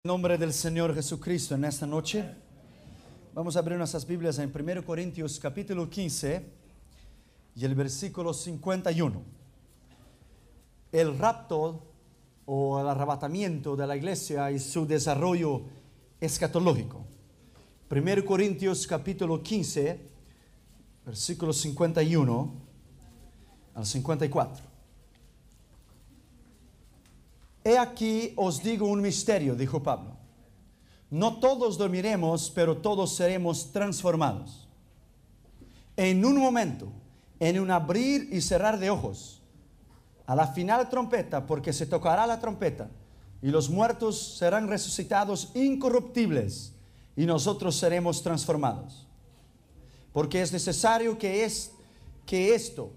En nombre del Señor Jesucristo, en esta noche vamos a abrir nuestras Biblias en 1 Corintios capítulo 15 y el versículo 51. El rapto o el arrebatamiento de la iglesia y su desarrollo escatológico. 1 Corintios capítulo 15, versículo 51 al 54. He aquí os digo un misterio, dijo Pablo. No todos dormiremos, pero todos seremos transformados. En un momento, en un abrir y cerrar de ojos, a la final trompeta, porque se tocará la trompeta, y los muertos serán resucitados incorruptibles, y nosotros seremos transformados. Porque es necesario que esto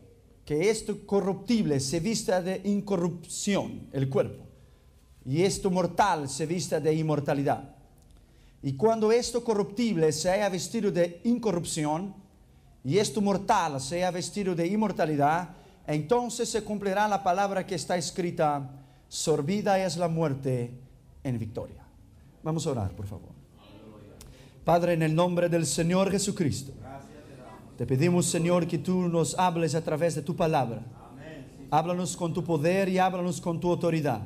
corruptible se vista de incorrupción, el cuerpo, y esto mortal se vista de inmortalidad. Y cuando esto corruptible se haya vestido de incorrupción, y esto mortal se haya vestido de inmortalidad, entonces se cumplirá la palabra que está escrita: sorbida es la muerte en victoria. Vamos a orar, por favor. Padre, en el nombre del Señor Jesucristo, te pedimos, Señor, que tú nos hables a través de tu palabra. Háblanos con tu poder y háblanos con tu autoridad.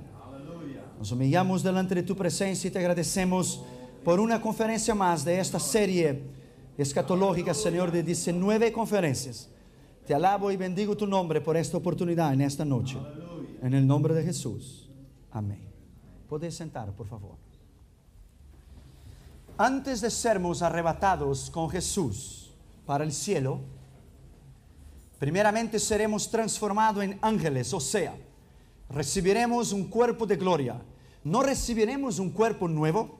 Nos humillamos delante de tu presencia y te agradecemos por una conferencia más de esta serie escatológica, Señor, de 19 conferencias. Te alabo y bendigo tu nombre por esta oportunidad en esta noche. En el nombre de Jesús. Amén. Podéis sentar, por favor. Antes de sermos arrebatados con Jesús para el cielo, primeramente seremos transformados en ángeles, o sea, recibiremos un cuerpo de gloria. No recibiremos un cuerpo nuevo.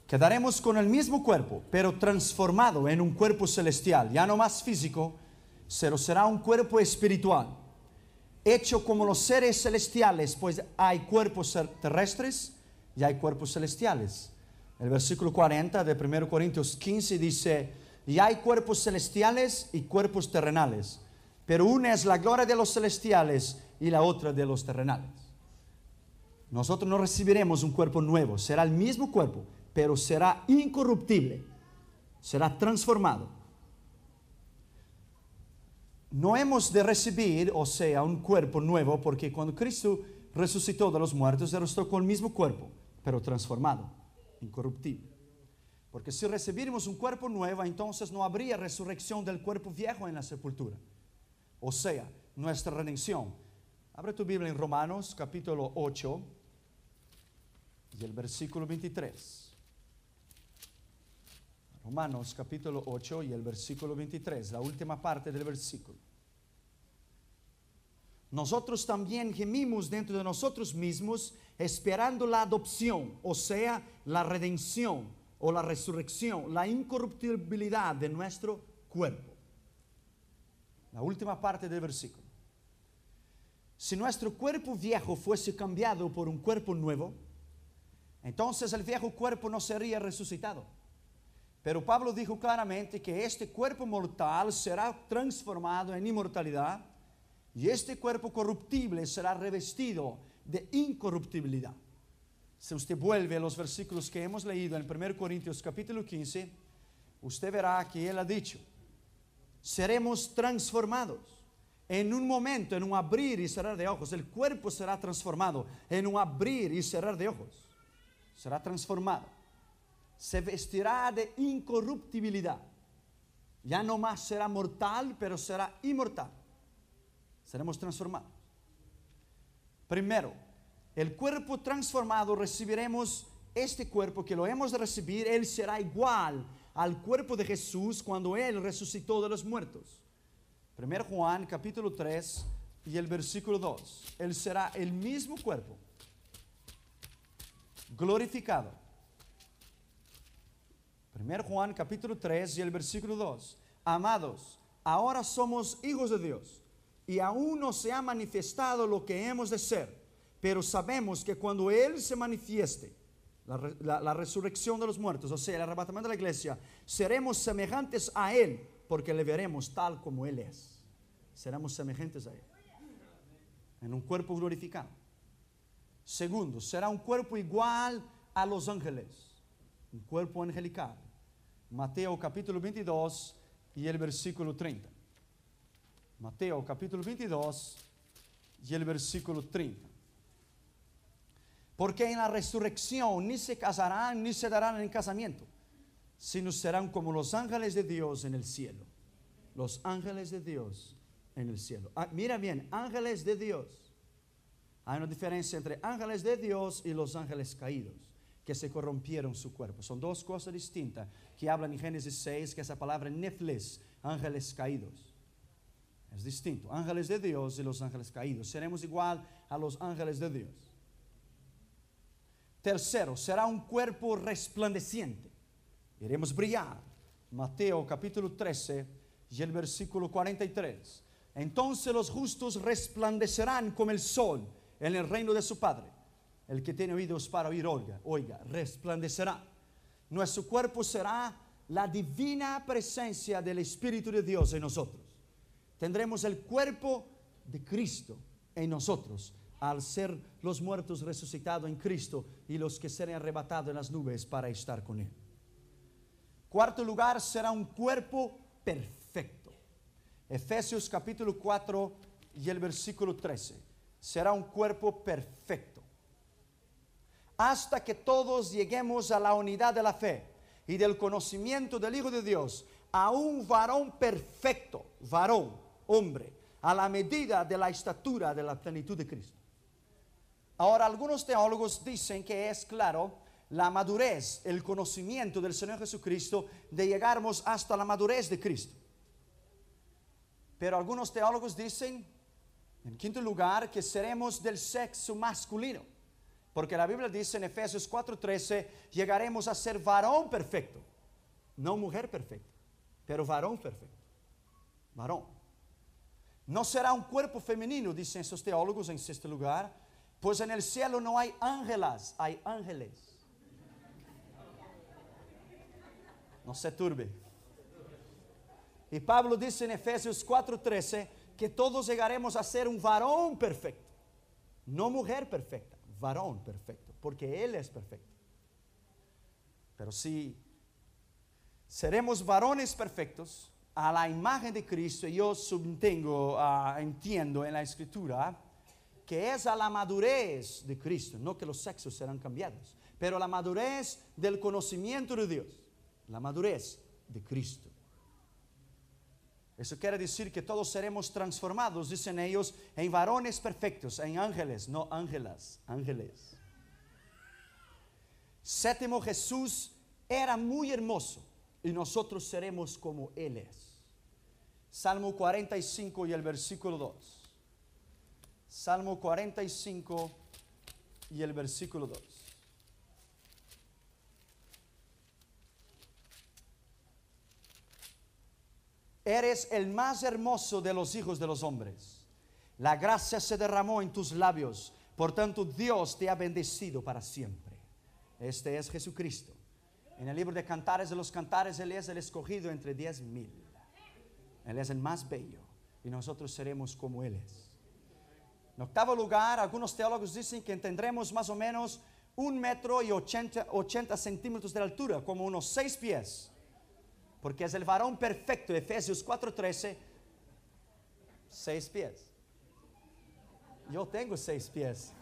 Quedaremos con el mismo cuerpo, pero transformado en un cuerpo celestial, ya no más físico, pero será un cuerpo espiritual, hecho como los seres celestiales, pues hay cuerpos terrestres y hay cuerpos celestiales. El versículo 40 de 1 Corintios 15 dice: y hay cuerpos celestiales y cuerpos terrenales, pero una es la gloria de los celestiales y la otra de los terrenales. Nosotros no recibiremos un cuerpo nuevo, será el mismo cuerpo, pero será incorruptible, será transformado. No hemos de recibir, o sea, un cuerpo nuevo, porque cuando Cristo resucitó de los muertos, resucitó con el mismo cuerpo, pero transformado, incorruptible. Porque si recibimos un cuerpo nuevo, entonces no habría resurrección del cuerpo viejo en la sepultura. O sea, nuestra redención. Abre tu Biblia en Romanos capítulo 8 y el versículo 23. Romanos capítulo 8 y el versículo 23, la última parte del versículo. Nosotros también gemimos dentro de nosotros mismos, esperando la adopción, o sea, la redención o la resurrección, la incorruptibilidad de nuestro cuerpo. La última parte del versículo. Si nuestro cuerpo viejo fuese cambiado por un cuerpo nuevo, entonces el viejo cuerpo no sería resucitado. Pero Pablo dijo claramente que este cuerpo mortal será transformado en inmortalidad y este cuerpo corruptible será revestido de incorruptibilidad. Si usted vuelve a los versículos que hemos leído en 1 Corintios capítulo 15, usted verá que él ha dicho: seremos transformados en un momento, en un abrir y cerrar de ojos. El cuerpo será transformado en un abrir y cerrar de ojos. Será transformado. Se vestirá de incorruptibilidad. Ya no más será mortal, pero será inmortal. Seremos transformados. Primero, el cuerpo transformado recibiremos este cuerpo que lo hemos de recibir. Él será igual al cuerpo de Jesús cuando Él resucitó de los muertos. 1 Juan capítulo 3 y el versículo 2. Él será el mismo cuerpo, glorificado. 1 Juan capítulo 3 y el versículo 2. Amados, ahora somos hijos de Dios y aún no se ha manifestado lo que hemos de ser, pero sabemos que cuando Él se manifieste, la resurrección de los muertos, o sea, el arrebatamiento de la iglesia, seremos semejantes a Él, porque le veremos tal como Él es. Seremos semejantes a Él en un cuerpo glorificado. Segundo, será un cuerpo igual a los ángeles, un cuerpo angelical. Mateo capítulo 22 y el versículo 30. Mateo capítulo 22 y el versículo 30. Porque en la resurrección ni se casarán ni se darán en casamiento, sino serán como los ángeles de Dios en el cielo. Los ángeles de Dios en el cielo. Mira bien, ángeles de Dios. Hay una diferencia entre ángeles de Dios y los ángeles caídos, que se corrompieron su cuerpo. Son dos cosas distintas que hablan en Génesis 6, que esa palabra nefles, ángeles caídos. Es distinto, ángeles de Dios y los ángeles caídos. Seremos igual a los ángeles de Dios. Tercero, será un cuerpo resplandeciente. Iremos brillar. Mateo capítulo 13 y el versículo 43. Entonces los justos resplandecerán como el sol en el reino de su Padre. El que tiene oídos para oír, oiga, resplandecerá. Nuestro cuerpo será la divina presencia del Espíritu de Dios en nosotros. Tendremos el cuerpo de Cristo en nosotros, al ser los muertos resucitados en Cristo y los que serán arrebatados en las nubes para estar con Él. Cuarto lugar, será un cuerpo perfecto. Efesios capítulo 4 y el versículo 13. Será un cuerpo perfecto. Hasta que todos lleguemos a la unidad de la fe y del conocimiento del Hijo de Dios, a un varón perfecto, varón, hombre, a la medida de la estatura de la plenitud de Cristo. Ahora, algunos teólogos dicen que es claro la madurez, el conocimiento del Señor Jesucristo, de llegarmos hasta la madurez de Cristo. Pero algunos teólogos dicen, en quinto lugar, que seremos del sexo masculino. Porque la Biblia dice en Efesios 4:13, llegaremos a ser varón perfecto. No mujer perfecta, pero varón perfecto. Varón. No será un cuerpo femenino, dicen esos teólogos en sexto lugar, pues en el cielo no hay ángelas, hay ángeles. No se turbe. Y Pablo dice en Efesios 4:13 que todos llegaremos a ser un varón perfecto. No mujer perfecta, varón perfecto, porque Él es perfecto. Pero si seremos varones perfectos a la imagen de Cristo, yo entiendo en la Escritura que es a la madurez de Cristo, no que los sexos serán cambiados, pero la madurez del conocimiento de Dios, la madurez de Cristo. Eso quiere decir que todos seremos transformados, dicen ellos, en varones perfectos, en ángeles, no ángelas, ángeles. Séptimo, Jesús era muy hermoso y nosotros seremos como Él es. Salmo 45 y el versículo 2. Salmo 45 y el versículo 2. Eres el más hermoso de los hijos de los hombres. La gracia se derramó en tus labios. Por tanto, Dios te ha bendecido para siempre. Este es Jesucristo. En el libro de Cantares de los Cantares, Él es el escogido entre 10,000. Él es el más bello. Y nosotros seremos como Él es. En octavo lugar, algunos teólogos dicen que tendremos más o menos 1,80 m de altura, como unos 6 pies. Porque es el varón perfecto, Efesios 4:13, 6 pies. Yo tengo 6 pies.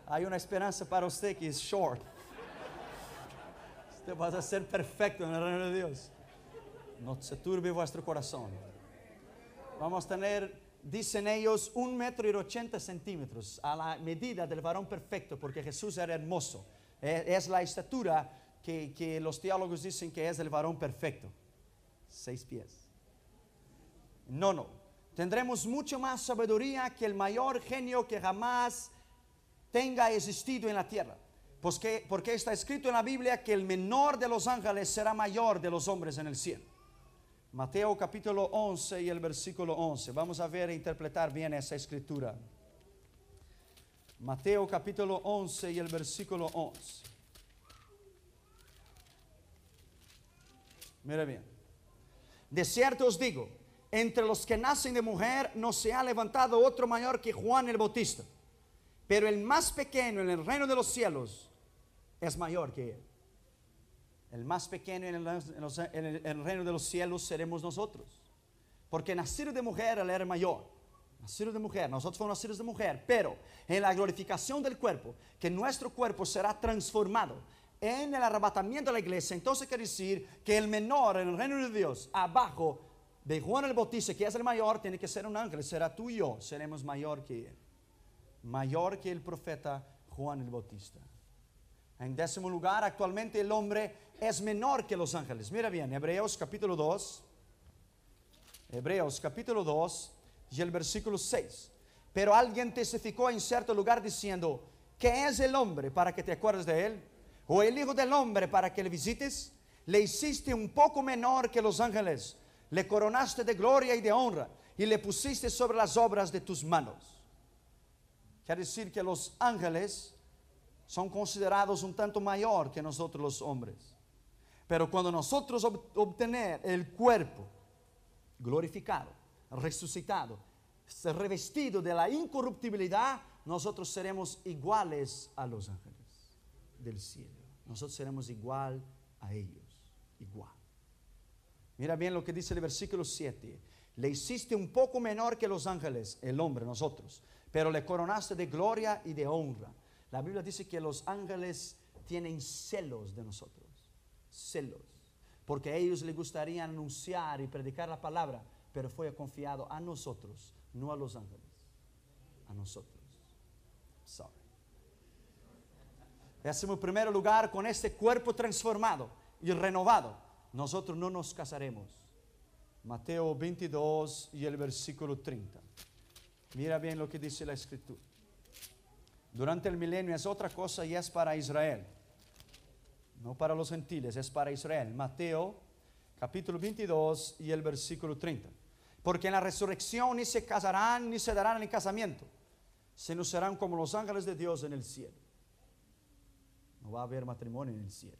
Hay una esperanza para usted que es short. Usted va a ser perfecto en el reino de Dios. No se turbe vuestro corazón. Vamos a tener, dicen ellos, 1,80 m a la medida del varón perfecto, porque Jesús era hermoso. Es la estatura que los teólogos dicen que es el varón perfecto. 6 pies. No. Tendremos mucho más sabiduría que el mayor genio que jamás tenga existido en la tierra. Porque está escrito en la Biblia que el menor de los ángeles será mayor de los hombres en el cielo. Mateo capítulo 11 y el versículo 11. Vamos a ver e interpretar bien esa escritura. Mateo capítulo 11 y el versículo 11. Mira bien. De cierto os digo, entre los que nacen de mujer no se ha levantado otro mayor que Juan el Bautista. pero el más pequeño en el reino de los cielos es mayor que él. El más pequeño en el reino de los cielos seremos nosotros. Porque nacido de mujer, él era mayor. Nacido de mujer, nosotros fuimos nacidos de mujer. Pero en la glorificación del cuerpo, que nuestro cuerpo será transformado en el arrebatamiento de la iglesia, entonces quiere decir que el menor en el reino de Dios, abajo de Juan el Bautista, que es el mayor, tiene que ser un ángel. Será tú y yo, seremos mayor que él. Mayor que el profeta Juan el Bautista. En 10º lugar, actualmente el hombre es menor que los ángeles. Mira bien, Hebreos capítulo 2. Hebreos capítulo 2 y el versículo 6. Pero alguien testificó en cierto lugar diciendo: ¿qué es el hombre para que te acuerdes de él? ¿O el hijo del hombre para que le visites? Le hiciste un poco menor que los ángeles, le coronaste de gloria y de honra, y le pusiste sobre las obras de tus manos. Quiere decir que los ángeles son considerados un tanto mayor que nosotros los hombres. Pero cuando nosotros obtener el cuerpo glorificado, resucitado, revestido de la incorruptibilidad, nosotros seremos iguales a los ángeles del cielo. Nosotros seremos igual a ellos, igual. Mira bien lo que dice el versículo 7. Le hiciste un poco menor que los ángeles, el hombre, nosotros, pero le coronaste de gloria y de honra. La Biblia dice que los ángeles tienen celos de nosotros, celos, porque a ellos les gustaría anunciar y predicar la palabra, pero fue confiado a nosotros, no a los ángeles, a nosotros. Sorry. 11º lugar, con este cuerpo transformado y renovado, nosotros no nos casaremos. Mateo 22 y el versículo 30. Mira bien lo que dice la escritura. Durante el milenio es otra cosa y es para Israel, no para los gentiles, es para Israel. Mateo capítulo 22 y el versículo 30. Porque en la resurrección ni se casarán ni se darán en casamiento, sino serán como los ángeles de Dios en el cielo. No va a haber matrimonio en el cielo.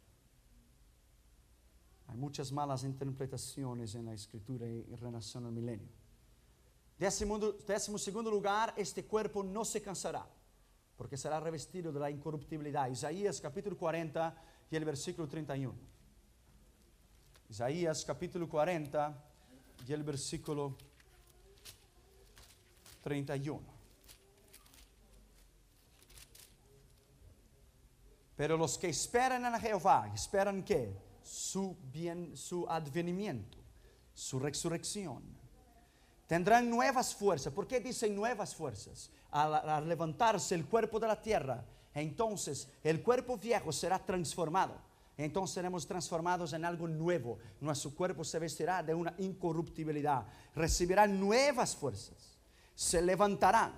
Hay muchas interpretaciones en la escritura en relación al milenio. 12º lugar, este cuerpo no se cansará, porque será revestido de la incorruptibilidad. Isaías capítulo 40 y el versículo 31. Isaías capítulo 40 y el versículo 31. Pero los que esperan en Jehová, ¿esperan qué? Su advenimiento, su resurrección. Tendrán nuevas fuerzas. ¿Por qué dicen nuevas fuerzas? Al levantarse el cuerpo de la tierra, entonces el cuerpo viejo será transformado. Entonces seremos transformados en algo nuevo. Nuestro cuerpo se vestirá de una incorruptibilidad. Recibirán nuevas fuerzas. Se levantarán.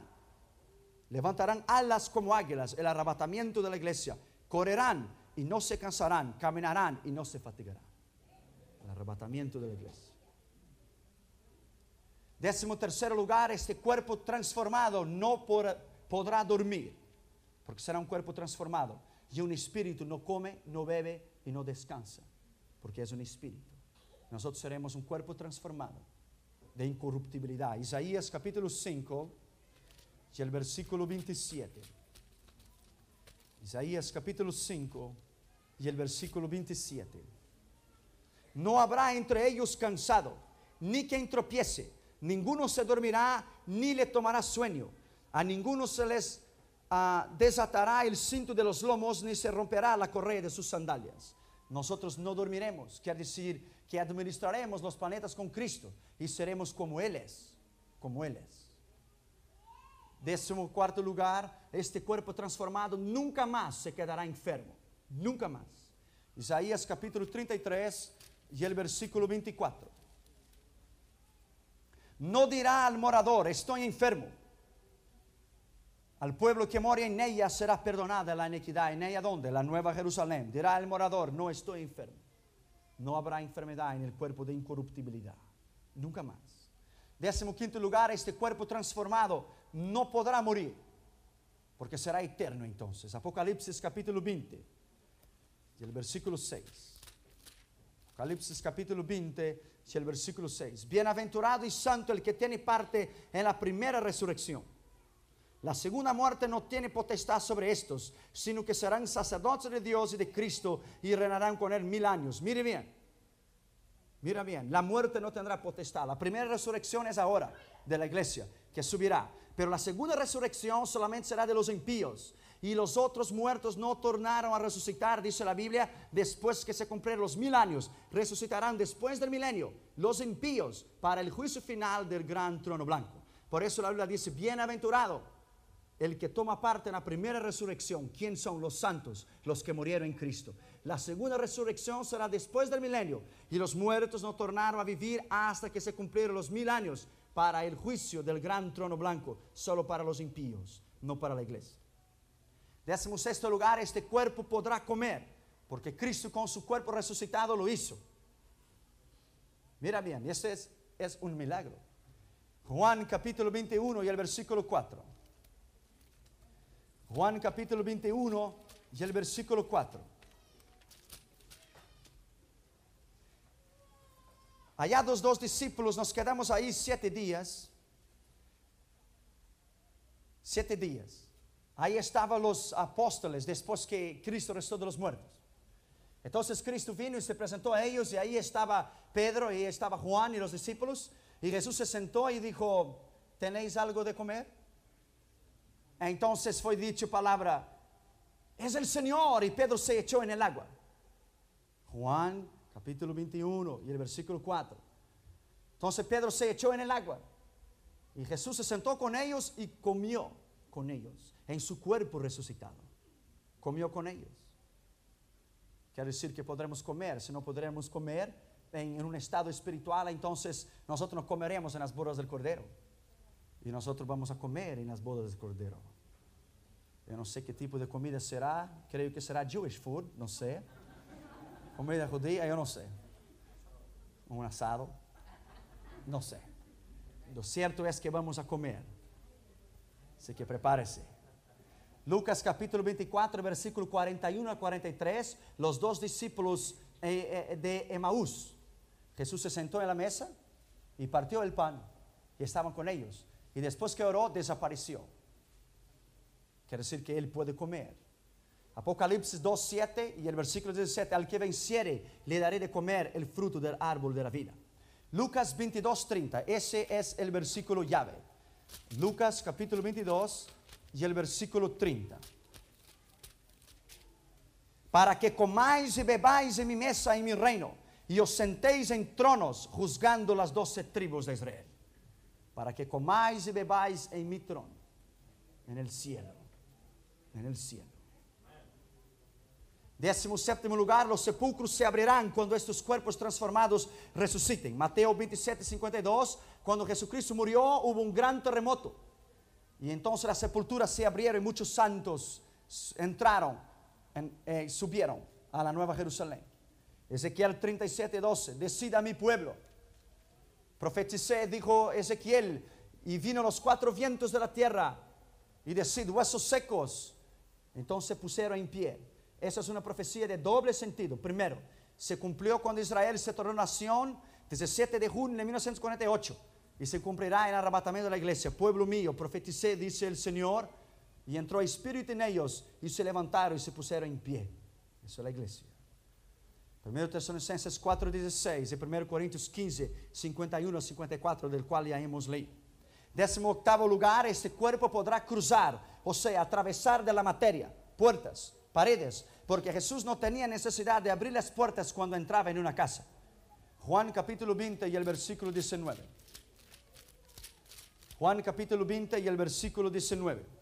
Levantarán alas como águilas. El arrebatamiento de la iglesia. Correrán y no se cansarán. Caminarán y no se fatigarán. El arrebatamiento de la iglesia. 13º lugar, este cuerpo transformado no podrá dormir, porque será un cuerpo transformado. Y un espíritu no come, no bebe y no descansa, porque es un espíritu. Nosotros seremos un cuerpo transformado de incorruptibilidad. Isaías capítulo 5 y el versículo 27. Isaías capítulo 5 y el versículo 27. No habrá entre ellos cansado, ni quien tropiece. Ninguno se dormirá, ni le tomará sueño. A ninguno se les desatará el cinto de los lomos, ni se romperá la correa de sus sandalias. Nosotros no dormiremos, quiere decir que administraremos los planetas con Cristo y seremos como Él es, como Él es. 14º lugar, este cuerpo transformado nunca más se quedará enfermo, nunca más. Isaías capítulo 33 y el versículo 24. No dirá al morador, estoy enfermo. Al pueblo que mora en ella será perdonada la iniquidad. ¿En ella dónde? La Nueva Jerusalén. Dirá el morador, no estoy enfermo. No habrá enfermedad en el cuerpo de incorruptibilidad. Nunca más. 15º lugar, este cuerpo transformado no podrá morir, porque será eterno entonces. Apocalipsis capítulo 20 y el versículo 6. Apocalipsis capítulo 20 y el versículo 6. Bienaventurado y santo el que tiene parte en la primera resurrección. La segunda muerte no tiene potestad sobre estos, sino que serán sacerdotes de Dios y de Cristo y reinarán con él 1000 años. Mire bien, mira bien, la muerte no tendrá potestad. La primera resurrección es ahora de la iglesia, que subirá. Pero la segunda resurrección solamente será de los impíos. Y los otros muertos no tornaron a resucitar, dice la Biblia, después que se cumplieron los 1000 años. Resucitarán después del milenio los impíos para el juicio final del gran trono blanco. Por eso la Biblia dice, bienaventurado el que toma parte en la primera resurrección. ¿Quién son? Los santos, los que murieron en Cristo. La segunda resurrección será después del milenio. Y los muertos no tornaron a vivir hasta que se cumplieron los 1000 años para el juicio del gran trono blanco. Solo para los impíos, no para la iglesia. 16º lugar, este cuerpo podrá comer, porque Cristo con su cuerpo resucitado lo hizo. Mira bien, y este es un milagro. Juan capítulo 21 y el versículo 4. Juan capítulo 21 y el versículo 4. Hallados 2 discípulos, nos quedamos ahí 7 días. 7 días. Ahí estaban los apóstoles después que Cristo resucitó de los muertos. Entonces Cristo vino y se presentó a ellos, y ahí estaba Pedro y estaba Juan y los discípulos. Y Jesús se sentó y dijo, ¿tenéis algo de comer? Entonces fue dicho palabra, es el Señor, y Pedro se echó en el agua. Juan capítulo 21 y el versículo 4. Entonces Pedro se echó en el agua y Jesús se sentó con ellos y comió con ellos en su cuerpo resucitado. Comió con ellos. Quiere decir que podremos comer. Si no podremos comer en un estado espiritual, entonces nosotros no comeremos en las bodas del Cordero. Y nosotros vamos a comer en las bodas del Cordero. Yo no sé qué tipo de comida será. Creo que será Jewish food, no sé. Comida judía, yo no sé. Un asado, no sé. Lo cierto es que vamos a comer. Así que prepárese. Lucas capítulo 24, versículo 41 a 43. Los 2 discípulos de Emaús. Jesús se sentó en la mesa y partió el pan. Y estaban con ellos. Y después que oró, desapareció. Quiere decir que él puede comer. Apocalipsis 2:7 y el versículo 17. Al que venciere, le daré de comer el fruto del árbol de la vida. Lucas 22:30. Ese es el versículo llave. Lucas capítulo 22 y el versículo 30. Para que comáis y bebáis en mi mesa y en mi reino, y os sentéis en tronos, juzgando las 12 tribus de Israel. Para que comáis y bebáis en mi trono, en el cielo, en el cielo. 17º lugar, los sepulcros se abrirán cuando estos cuerpos transformados resuciten. Mateo 27:52, cuando Jesucristo murió, hubo un gran terremoto. Y entonces las sepulturas se abrieron y muchos santos entraron, subieron a la Nueva Jerusalén. Ezequiel 37:12, decid a mi pueblo. Profeticé, dijo Ezequiel, y vino los 4 vientos de la tierra, y decid, huesos secos. Entonces se pusieron en pie. Esa es una profecía de doble sentido. Primero, se cumplió cuando Israel se tornó nación, 17 de junio de 1948, y se cumplirá en el arrebatamiento de la iglesia. Pueblo mío, profeticé, dice el Señor, y entró espíritu en ellos, y se levantaron y se pusieron en pie. Eso es la iglesia. 1 Tesalonicenses 4:16 y 1 Corintios 15:51-54, del cual ya hemos leído. 18º lugar, este cuerpo podrá cruzar, o sea, atravesar de la materia, puertas, paredes, porque Jesús no tenía necesidad de abrir las puertas cuando entraba en una casa. Juan capítulo 20 y el versículo 19. Juan capítulo 20 y el versículo 19.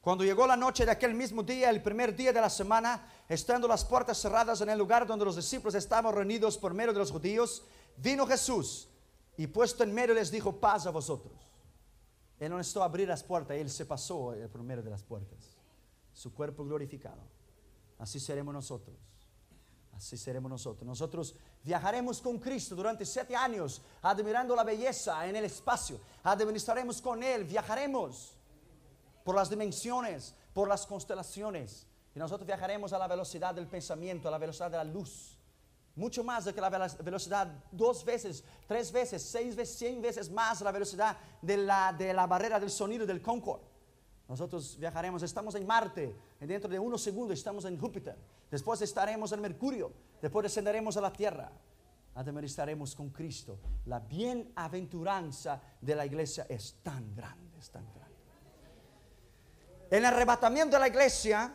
Cuando llegó la noche de aquel mismo día, el primer día de la semana, estando las puertas cerradas en el lugar donde los discípulos estaban reunidos por medio de los judíos, vino Jesús y puesto en medio les dijo, paz a vosotros. Él no necesitó abrir las puertas, él se pasó el primero de las puertas. Su cuerpo glorificado. Así seremos nosotros. Así seremos nosotros. Nosotros viajaremos con Cristo durante 7 años, admirando la belleza en el espacio. Administraremos con Él, viajaremos por las dimensiones, por las constelaciones. Y nosotros viajaremos a la velocidad del pensamiento, a la velocidad de la luz. Mucho más de que la velocidad, 2 veces, 3 veces, 6 veces, 100 veces más la velocidad de la barrera del sonido del Concorde. Nosotros viajaremos, estamos en Marte, y dentro de unos segundos estamos en Júpiter. Después estaremos en Mercurio, después descenderemos a la Tierra. Atemorizaremos con Cristo. La bienaventuranza de la iglesia es tan grande, es tan grande. El arrebatamiento de la iglesia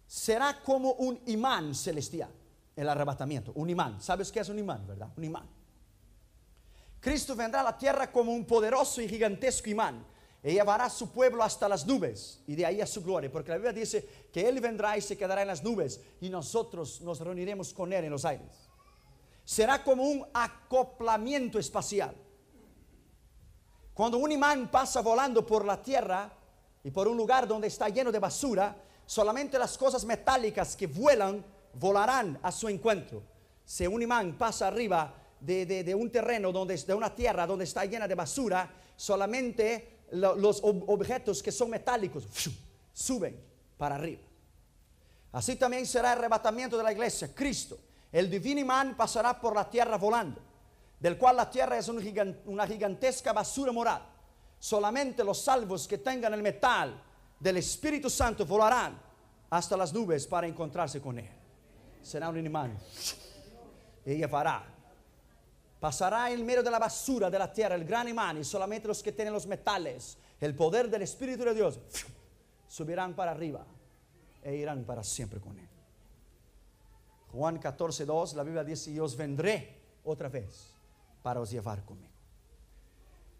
será como un imán celestial. El arrebatamiento, un imán. ¿Sabes qué es un imán, verdad? Un imán. Cristo vendrá a la tierra como un poderoso y gigantesco imán y llevará a su pueblo hasta las nubes y de ahí a su gloria, porque la Biblia dice que Él vendrá y se quedará en las nubes y nosotros nos reuniremos con Él en los aires. Será como un acoplamiento espacial. Cuando un imán pasa volando por la tierra y por un lugar donde está lleno de basura, solamente las cosas metálicas que vuelan volarán a su encuentro. Si un imán pasa arriba de un terreno, de una tierra donde está llena de basura, solamente los objetos que son metálicos suben para arriba. Así también será el arrebatamiento de la iglesia. Cristo, el divino imán, pasará por la tierra volando, del cual la tierra es una gigantesca basura moral. Solamente los salvos que tengan el metal del Espíritu Santo volarán hasta las nubes para encontrarse con Él. Será un imán y llevará. Pasará en medio de la basura de la tierra el gran imán, y solamente los que tienen los metales, el poder del Espíritu de Dios, subirán para arriba e irán para siempre con Él. Juan 14:2, la Biblia dice: y os vendré otra vez para os llevar conmigo.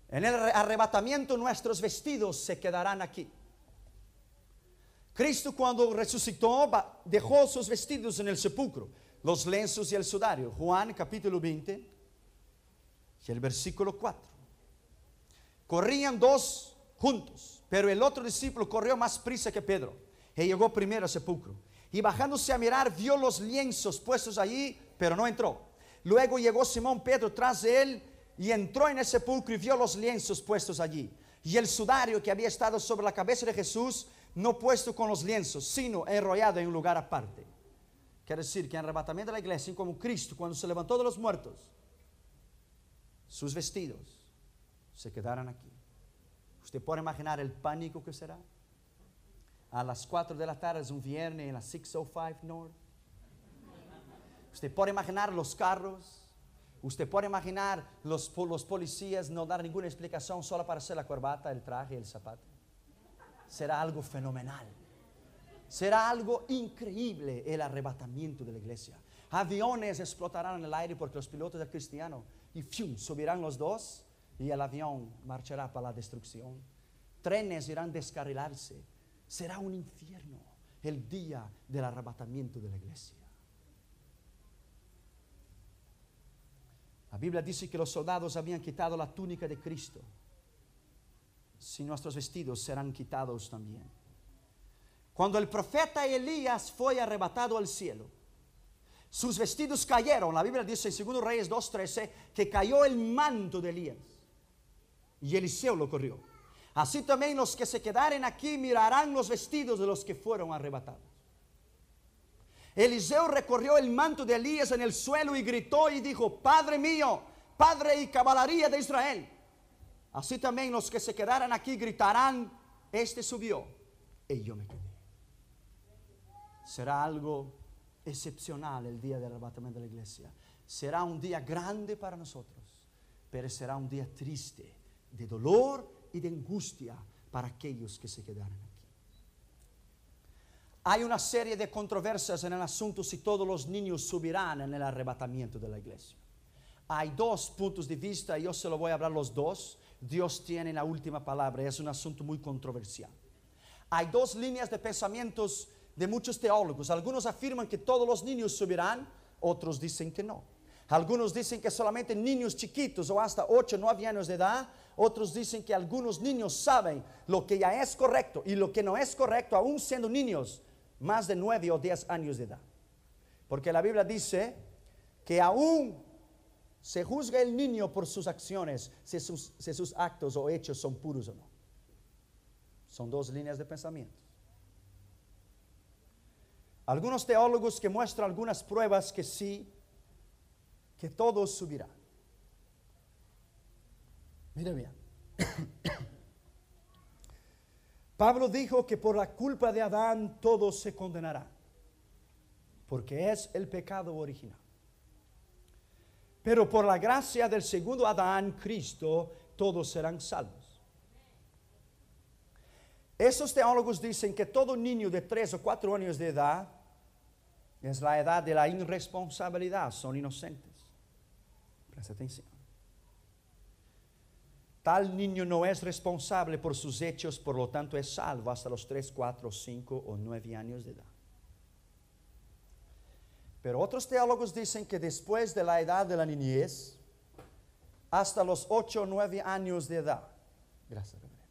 En el arrebatamiento nuestros vestidos se quedarán aquí. Cristo, cuando resucitó, dejó sus vestidos en el sepulcro, los lienzos y el sudario. Juan capítulo 20 y el versículo 4. Corrían 2 juntos, pero el otro discípulo corrió más prisa que Pedro y llegó primero al sepulcro. Y bajándose a mirar, vio los lienzos puestos allí, pero no entró. Luego llegó Simón Pedro tras de él y entró en el sepulcro y vio los lienzos puestos allí, y el sudario que había estado sobre la cabeza de Jesús, no puesto con los lienzos, sino enrollado en un lugar aparte. Quiere decir que en el arrebatamiento de la iglesia, como Cristo, cuando se levantó de los muertos, sus vestidos se quedarán aquí. Usted puede imaginar el pánico que será. A las 4 de la tarde, es un viernes, en la 605 North. Usted puede imaginar los carros. Usted puede imaginar los policías no dar ninguna explicación, solo para hacer la corbata, el traje, el zapato. Será algo fenomenal. Será algo increíble el arrebatamiento de la iglesia. Aviones explotarán en el aire porque los pilotos del cristiano y subirán los dos y el avión marchará para la destrucción. Trenes irán a descarrilarse. Será un infierno el día del arrebatamiento de la iglesia. La Biblia dice que los soldados habían quitado la túnica de Cristo. Si nuestros vestidos serán quitados también. Cuando el profeta Elías fue arrebatado al cielo, sus vestidos cayeron. La Biblia dice en 2 Reyes 2:13 que cayó el manto de Elías y Eliseo lo corrió. Así también los que se quedaren aquí mirarán los vestidos de los que fueron arrebatados. Eliseo recorrió el manto de Elías en el suelo y gritó y dijo: Padre mío, Padre y caballería de Israel. Así también los que se quedaran aquí gritarán: este subió y yo me quedé. Será algo excepcional el día del arrebatamiento de la iglesia. Será un día grande para nosotros, pero será un día triste, de dolor y de angustia para aquellos que se quedaran aquí. Hay una serie de controversias en el asunto si todos los niños subirán en el arrebatamiento de la iglesia. Hay 2 puntos de vista y yo se lo voy a hablar los 2. Dios tiene la última palabra, es un asunto muy controversial. Hay 2 líneas de pensamientos de muchos teólogos. Algunos afirman que todos los niños subirán, otros dicen que no. Algunos dicen que solamente niños chiquitos o hasta 8 o 9 años de edad. Otros dicen que algunos niños saben lo que ya es correcto y lo que no es correcto, aún siendo niños más de 9 o 10 años de edad. Porque la Biblia dice que aún se juzga el niño por sus acciones, si sus actos o hechos son puros o no. Son 2 líneas de pensamiento. Algunos teólogos que muestran algunas pruebas que sí, que todos subirán. Mira bien. Pablo dijo que por la culpa de Adán todos se condenarán, porque es el pecado original. Pero por la gracia del segundo Adán, Cristo, todos serán salvos. Esos teólogos dicen que todo niño de 3 o 4 años de edad es la edad de la irresponsabilidad, son inocentes. Presta atención. Tal niño no es responsable por sus hechos, por lo tanto es salvo hasta los 3, 4, 5 o 9 años de edad. Pero otros teólogos dicen que después de la edad de la niñez, hasta los 8 o 9 años de edad, gracias, reverendo,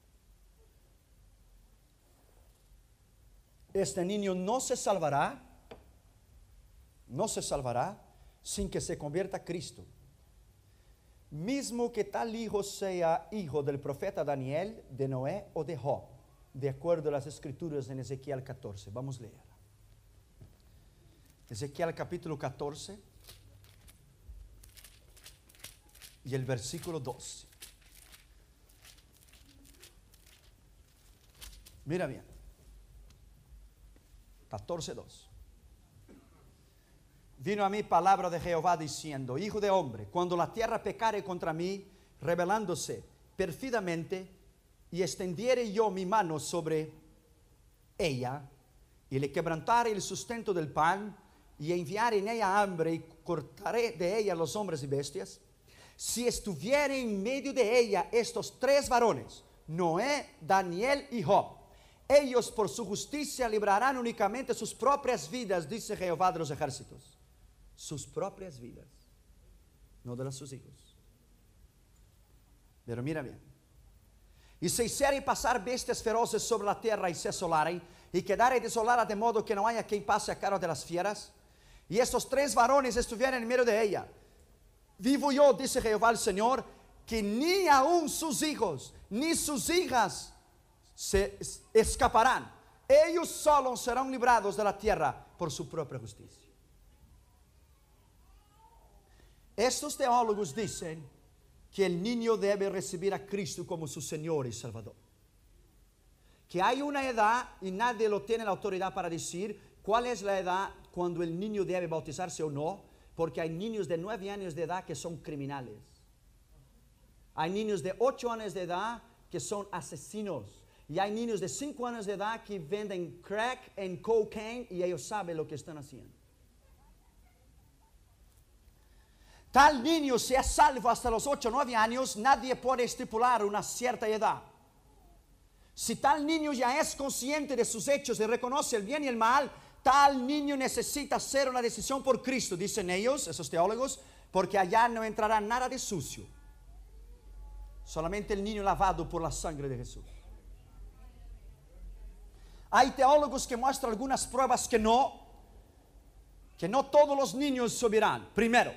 este niño no se salvará sin que se convierta a Cristo. Mismo que tal hijo sea hijo del profeta Daniel, de Noé o de Job, de acuerdo a las escrituras en Ezequiel 14. Vamos a leer. Ezequiel capítulo 14 y el versículo 12. Mira bien. 14:2. Vino a mí palabra de Jehová diciendo: Hijo de hombre, cuando la tierra pecare contra mí, rebelándose perfidamente, y extendiere yo mi mano sobre ella, y le quebrantare el sustento del pan, y enviaré en ella hambre, y cortaré de ella los hombres y bestias, si estuviere en medio de ella estos 3 varones, Noé, Daniel y Job, ellos por su justicia librarán únicamente sus propias vidas, dice Jehová de los ejércitos. Sus propias vidas, no de las sus hijos. Pero mira bien. Y se hiciere pasar bestias feroces sobre la tierra y se asolaren, y quedare desolada de modo que no haya quien pase a cargo de las fieras, y estos 3 varones estuvieran en medio de ella, vivo yo, dice Jehová el Señor, que ni aun sus hijos ni sus hijas se escaparán. Ellos solos serán librados de la tierra por su propia justicia. Estos teólogos dicen que el niño debe recibir a Cristo como su Señor y Salvador. Que hay una edad y nadie lo tiene la autoridad para decir cuál es la edad cuando el niño debe bautizarse o no, porque hay niños de 9 años de edad que son criminales. Hay niños de 8 años de edad que son asesinos. Y hay niños de 5 años de edad que venden crack y cocaine y ellos saben lo que están haciendo. Tal niño sea salvo hasta los 8 o 9 años, nadie puede estipular una cierta edad. Si tal niño ya es consciente de sus hechos y reconoce el bien y el mal, tal niño necesita hacer una decisión por Cristo, dicen ellos, esos teólogos, porque allá no entrará nada de sucio. Solamente el niño lavado por la sangre de Jesús. Hay teólogos que muestran algunas pruebas que no todos los niños subirán. Primero,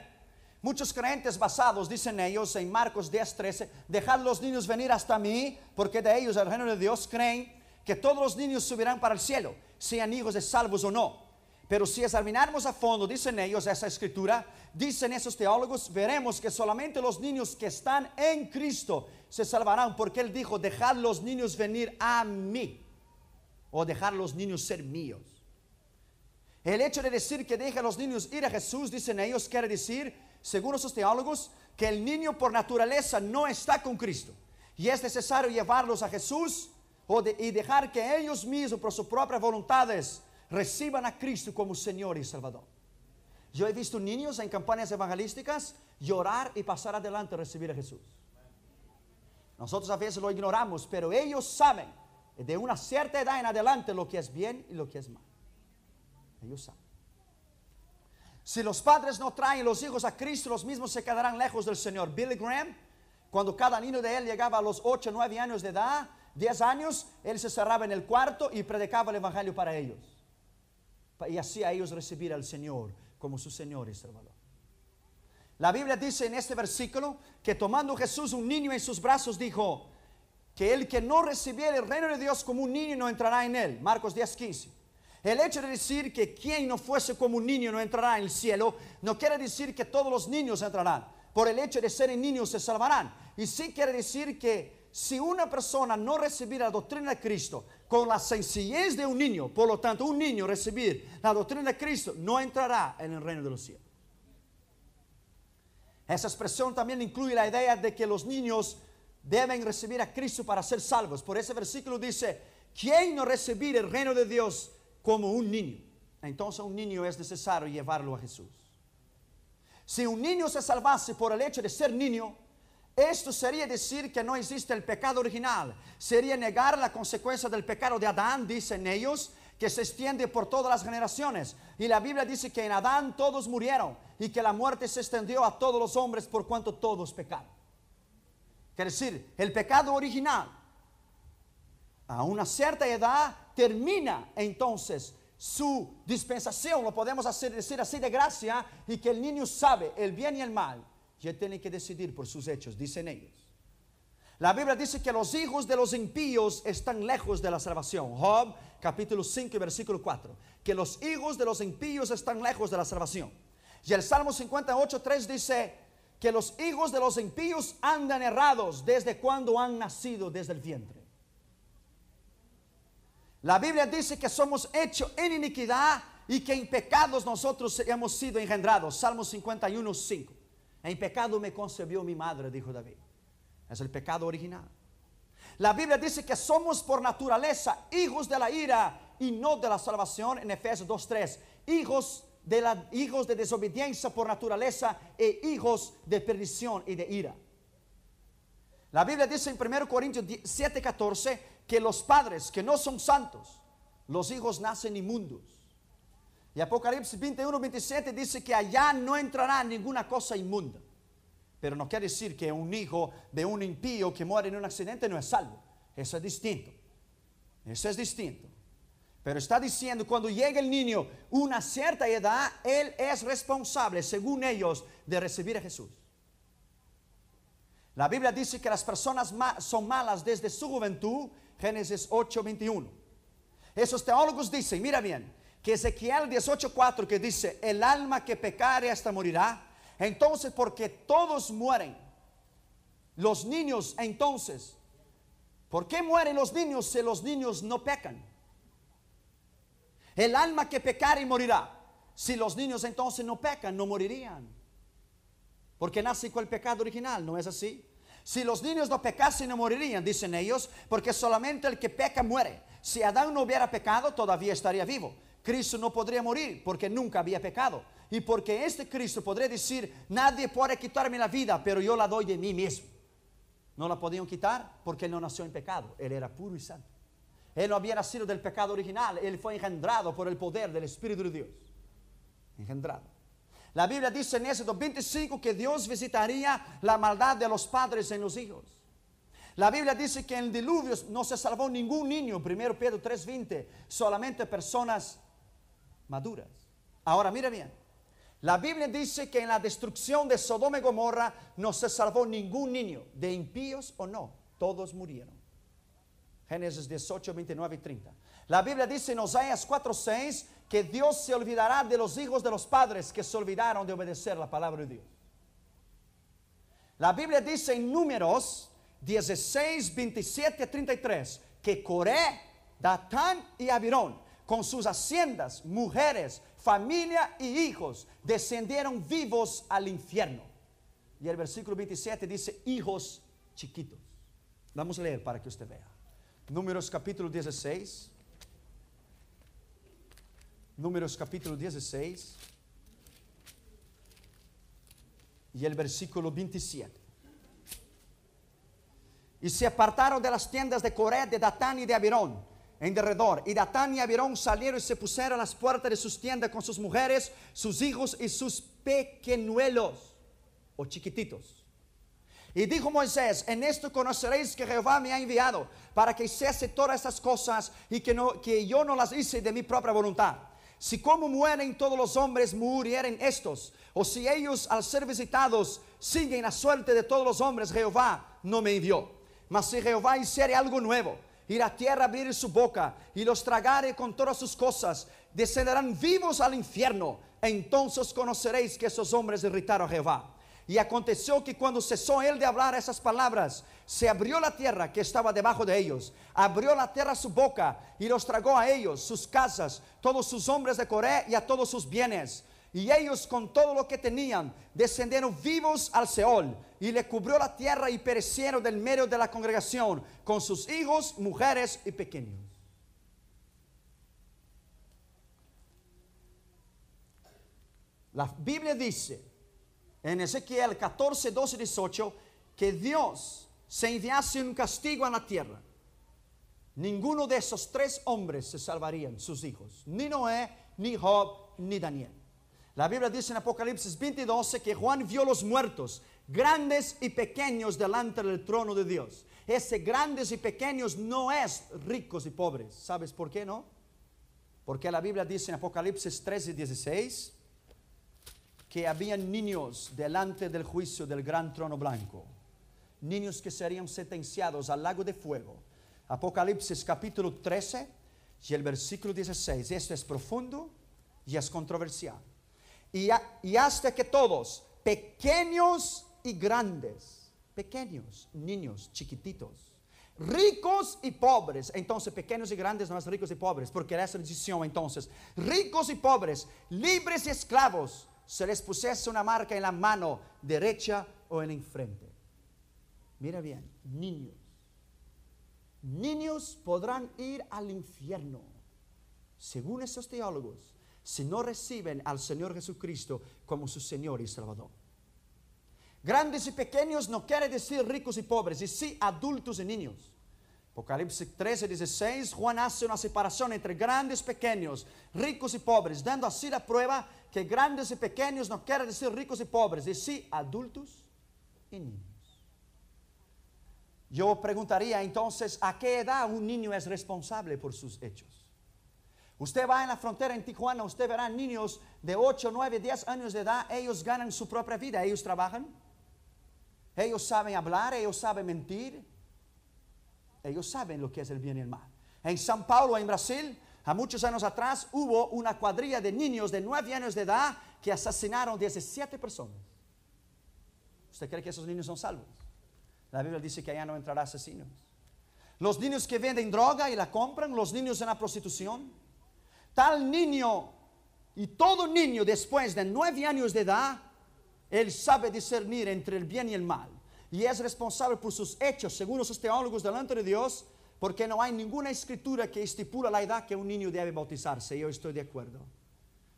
muchos creyentes basados, dicen ellos, en Marcos 10:13, dejad los niños venir hasta mí, porque de ellos el reino de Dios, creen que todos los niños subirán para el cielo, sean hijos de salvos o no. Pero si examináramos a fondo, dicen ellos, esa escritura, dicen esos teólogos, veremos que solamente los niños que están en Cristo se salvarán, porque Él dijo, dejad los niños venir a mí, o dejar los niños ser míos. El hecho de decir que deja a los niños ir a Jesús, dicen ellos, quiere decir, según esos teólogos, que el niño por naturaleza no está con Cristo, y es necesario llevarlos a Jesús, y dejar que ellos mismos, por sus propias voluntades, reciban a Cristo como Señor y Salvador. Yo he visto niños en campañas evangelísticas llorar y pasar adelante a recibir a Jesús. Nosotros a veces lo ignoramos, pero ellos saben de una cierta edad en adelante lo que es bien y lo que es mal. Ellos saben. Si los padres no traen los hijos a Cristo, los mismos se quedarán lejos del Señor. Billy Graham, cuando cada niño de él llegaba a los 8 o 9 años de edad, 10 años, él se cerraba en el cuarto y predicaba el evangelio para ellos. Y así a ellos recibir al Señor como su Señor y Salvador. La Biblia dice en este versículo que tomando Jesús un niño en sus brazos dijo que el que no recibiera el reino de Dios como un niño no entrará en él. Marcos 10:15. El hecho de decir que quien no fuese como un niño no entrará en el cielo, no quiere decir que todos los niños entrarán. Por el hecho de ser niños se salvarán. Y sí quiere decir que si una persona no recibir la doctrina de Cristo con la sencillez de un niño, por lo tanto un niño recibir la doctrina de Cristo, no entrará en el reino de los cielos. Esa expresión también incluye la idea de que los niños deben recibir a Cristo para ser salvos. Por ese versículo dice, ¿quién no recibir el reino de Dios como un niño? Entonces un niño es necesario llevarlo a Jesús. Si un niño se salvase por el hecho de ser niño, esto sería decir que no existe el pecado original. Sería negar la consecuencia del pecado de Adán, dicen ellos, que se extiende por todas las generaciones. Y la Biblia dice que en Adán todos murieron y que la muerte se extendió a todos los hombres por cuanto todos pecaron. Quiere decir, el pecado original a una cierta edad termina entonces su dispensación, lo podemos decir así de gracia, y que el niño sabe el bien y el mal. Ya tiene que decidir por sus hechos, dicen ellos. La Biblia dice que los hijos de los impíos están lejos de la salvación. Job capítulo 5 y versículo 4. Que los hijos de los impíos están lejos de la salvación. Y el Salmo 58, 3 dice que los hijos de los impíos andan errados desde cuando han nacido desde el vientre. La Biblia dice que somos hechos en iniquidad y que en pecados nosotros hemos sido engendrados. Salmo 51, 5. En pecado me concebió mi madre, dijo David. Es el pecado original. La Biblia dice que somos por naturaleza hijos de la ira y no de la salvación. En Efesios 2:3, hijos de desobediencia por naturaleza e hijos de perdición y de ira. La Biblia dice en 1 Corintios 7:14 que los padres que no son santos, los hijos nacen inmundos. Y Apocalipsis 21:27 dice que allá no entrará ninguna cosa inmunda. Pero no quiere decir que un hijo de un impío que muere en un accidente no es salvo. Eso es distinto. Eso es distinto. Pero está diciendo, cuando llega el niño una cierta edad, él es responsable, según ellos, de recibir a Jesús. La Biblia dice que las personas son malas desde su juventud. Génesis 8:21. Esos teólogos dicen, mira bien, que Ezequiel 18:4 que dice, el alma que pecare hasta morirá. Entonces, porque todos mueren, los niños entonces, ¿por qué mueren los niños si los niños no pecan? El alma que pecare morirá. Si los niños entonces no pecan, no morirían, porque nace con el pecado original, ¿no es así? Si los niños no pecasen, no morirían, dicen ellos, porque solamente el que peca muere. Si Adán no hubiera pecado, todavía estaría vivo. Cristo no podría morir porque nunca había pecado. Y porque este Cristo podría decir, nadie puede quitarme la vida, pero yo la doy de mí mismo. No la podían quitar porque él no nació en pecado. Él era puro y santo. Él no había nacido del pecado original. Él fue engendrado por el poder del Espíritu de Dios. Engendrado. La Biblia dice en Éxodo 25 que Dios visitaría la maldad de los padres en los hijos. La Biblia dice que en el diluvio no se salvó ningún niño. 1 Pedro 3:20. Solamente personas maduras. Ahora mira bien. La Biblia dice que en la destrucción de Sodoma y Gomorra no se salvó ningún niño, de impíos o no, todos murieron. Génesis 18, 29 y 30. La Biblia dice en Oseas 4:6 que Dios se olvidará de los hijos de los padres que se olvidaron de obedecer la palabra de Dios. La Biblia dice en Números 16, 27 a 33 que Coré, Datán y Abirón, con sus haciendas, mujeres, familia y hijos, descendieron vivos al infierno. Y el versículo 27 dice, hijos chiquitos. Vamos a leer para que usted vea. Números capítulo 16. Números capítulo 16. Y el versículo 27. Y se apartaron de las tiendas de Coré, de Datán y de Abirón, en derredor. Y Datán y Abirón salieron y se pusieron a las puertas de sus tiendas con sus mujeres, sus hijos y sus pequeñuelos o chiquititos. Y dijo Moisés, en esto conoceréis que Jehová me ha enviado para que hiciese todas estas cosas y que yo no las hice de mi propia voluntad. Si como mueren todos los hombres, murieren estos. O si ellos al ser visitados siguen la suerte de todos los hombres, Jehová no me envió. Mas si Jehová hiciere algo nuevo, y la tierra abrir su boca y los tragare con todas sus cosas, descenderán vivos al infierno. Entonces conoceréis que esos hombres irritaron a Jehová. Y aconteció que cuando cesó él de hablar esas palabras, se abrió la tierra que estaba debajo de ellos. Abrió la tierra su boca y los tragó a ellos, sus casas, todos sus hombres de Coré y a todos sus bienes. Y ellos con todo lo que tenían descendieron vivos al Seol. Y le cubrió la tierra y perecieron del medio de la congregación, con sus hijos, mujeres y pequeños. La Biblia dice en Ezequiel 14, 12, 18 que Dios se enviase un castigo a la tierra. Ninguno de esos tres hombres se salvarían, sus hijos, ni Noé, ni Job, ni Daniel. La Biblia dice en Apocalipsis 20:12 que Juan vio los muertos, grandes y pequeños, delante del trono de Dios. Ese grandes y pequeños no es ricos y pobres. ¿Sabes por qué no? Porque la Biblia dice en Apocalipsis 13:16 que habían niños delante del juicio del gran trono blanco, niños que serían sentenciados al lago de fuego. Apocalipsis capítulo 13 y el versículo 16. Esto es profundo y es controversial. Y hasta que todos, pequeños y grandes, pequeños, niños, chiquititos, ricos y pobres. Entonces pequeños y grandes no es ricos y pobres, porque era esa decisión. Entonces ricos y pobres, libres y esclavos, se les pusiese una marca en la mano derecha o en la frente. Mira bien, niños podrán ir al infierno, según esos teólogos, si no reciben al Señor Jesucristo como su Señor y Salvador. Grandes y pequeños no quiere decir ricos y pobres, y sí adultos y niños. Apocalipsis 13:16, Juan hace una separación entre grandes y pequeños, ricos y pobres, dando así la prueba que grandes y pequeños no quiere decir ricos y pobres, y sí adultos y niños. Yo preguntaría entonces, ¿a qué edad un niño es responsable por sus hechos? Usted va en la frontera en Tijuana, usted verá niños de 8, 9, 10 años de edad. Ellos ganan su propia vida, ellos trabajan, ellos saben hablar, ellos saben mentir, ellos saben lo que es el bien y el mal. En São Paulo, en Brasil, a muchos años atrás, hubo una cuadrilla de niños de 9 años de edad que asesinaron 17 personas. ¿Usted cree que esos niños son salvos? La Biblia dice que allá no entrará asesinos. Los niños que venden droga y la compran, los niños en la prostitución. Tal niño y todo niño después de 9 años de edad, él sabe discernir entre el bien y el mal. Y es responsable por sus hechos, según los teólogos delante de Dios, porque no hay ninguna escritura que estipula la edad que un niño debe bautizarse. Yo estoy de acuerdo.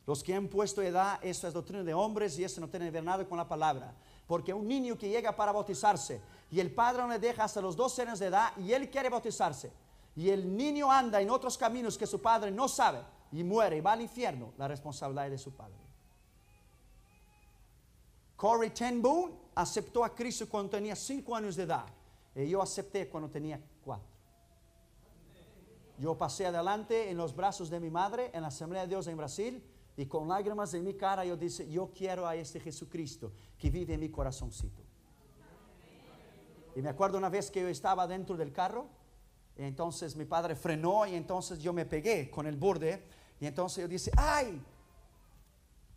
Los que han puesto edad, eso es doctrina de hombres y eso no tiene que ver nada con la palabra. Porque un niño que llega para bautizarse y el padre no le deja hasta los 12 años de edad y él quiere bautizarse, y el niño anda en otros caminos que su padre no sabe y muere y va al infierno, la responsabilidad es de su padre. Corrie ten Boom aceptó a Cristo cuando tenía 5 años de edad, y yo acepté cuando tenía 4. Yo pasé adelante en los brazos de mi madre en la Asamblea de Dios en Brasil, y con lágrimas en mi cara yo dije, yo quiero a este Jesucristo que vive en mi corazoncito. Y me acuerdo una vez que yo estaba dentro del carro, y entonces mi padre frenó y entonces yo me pegué con el borde, y entonces yo dije, ¡ay!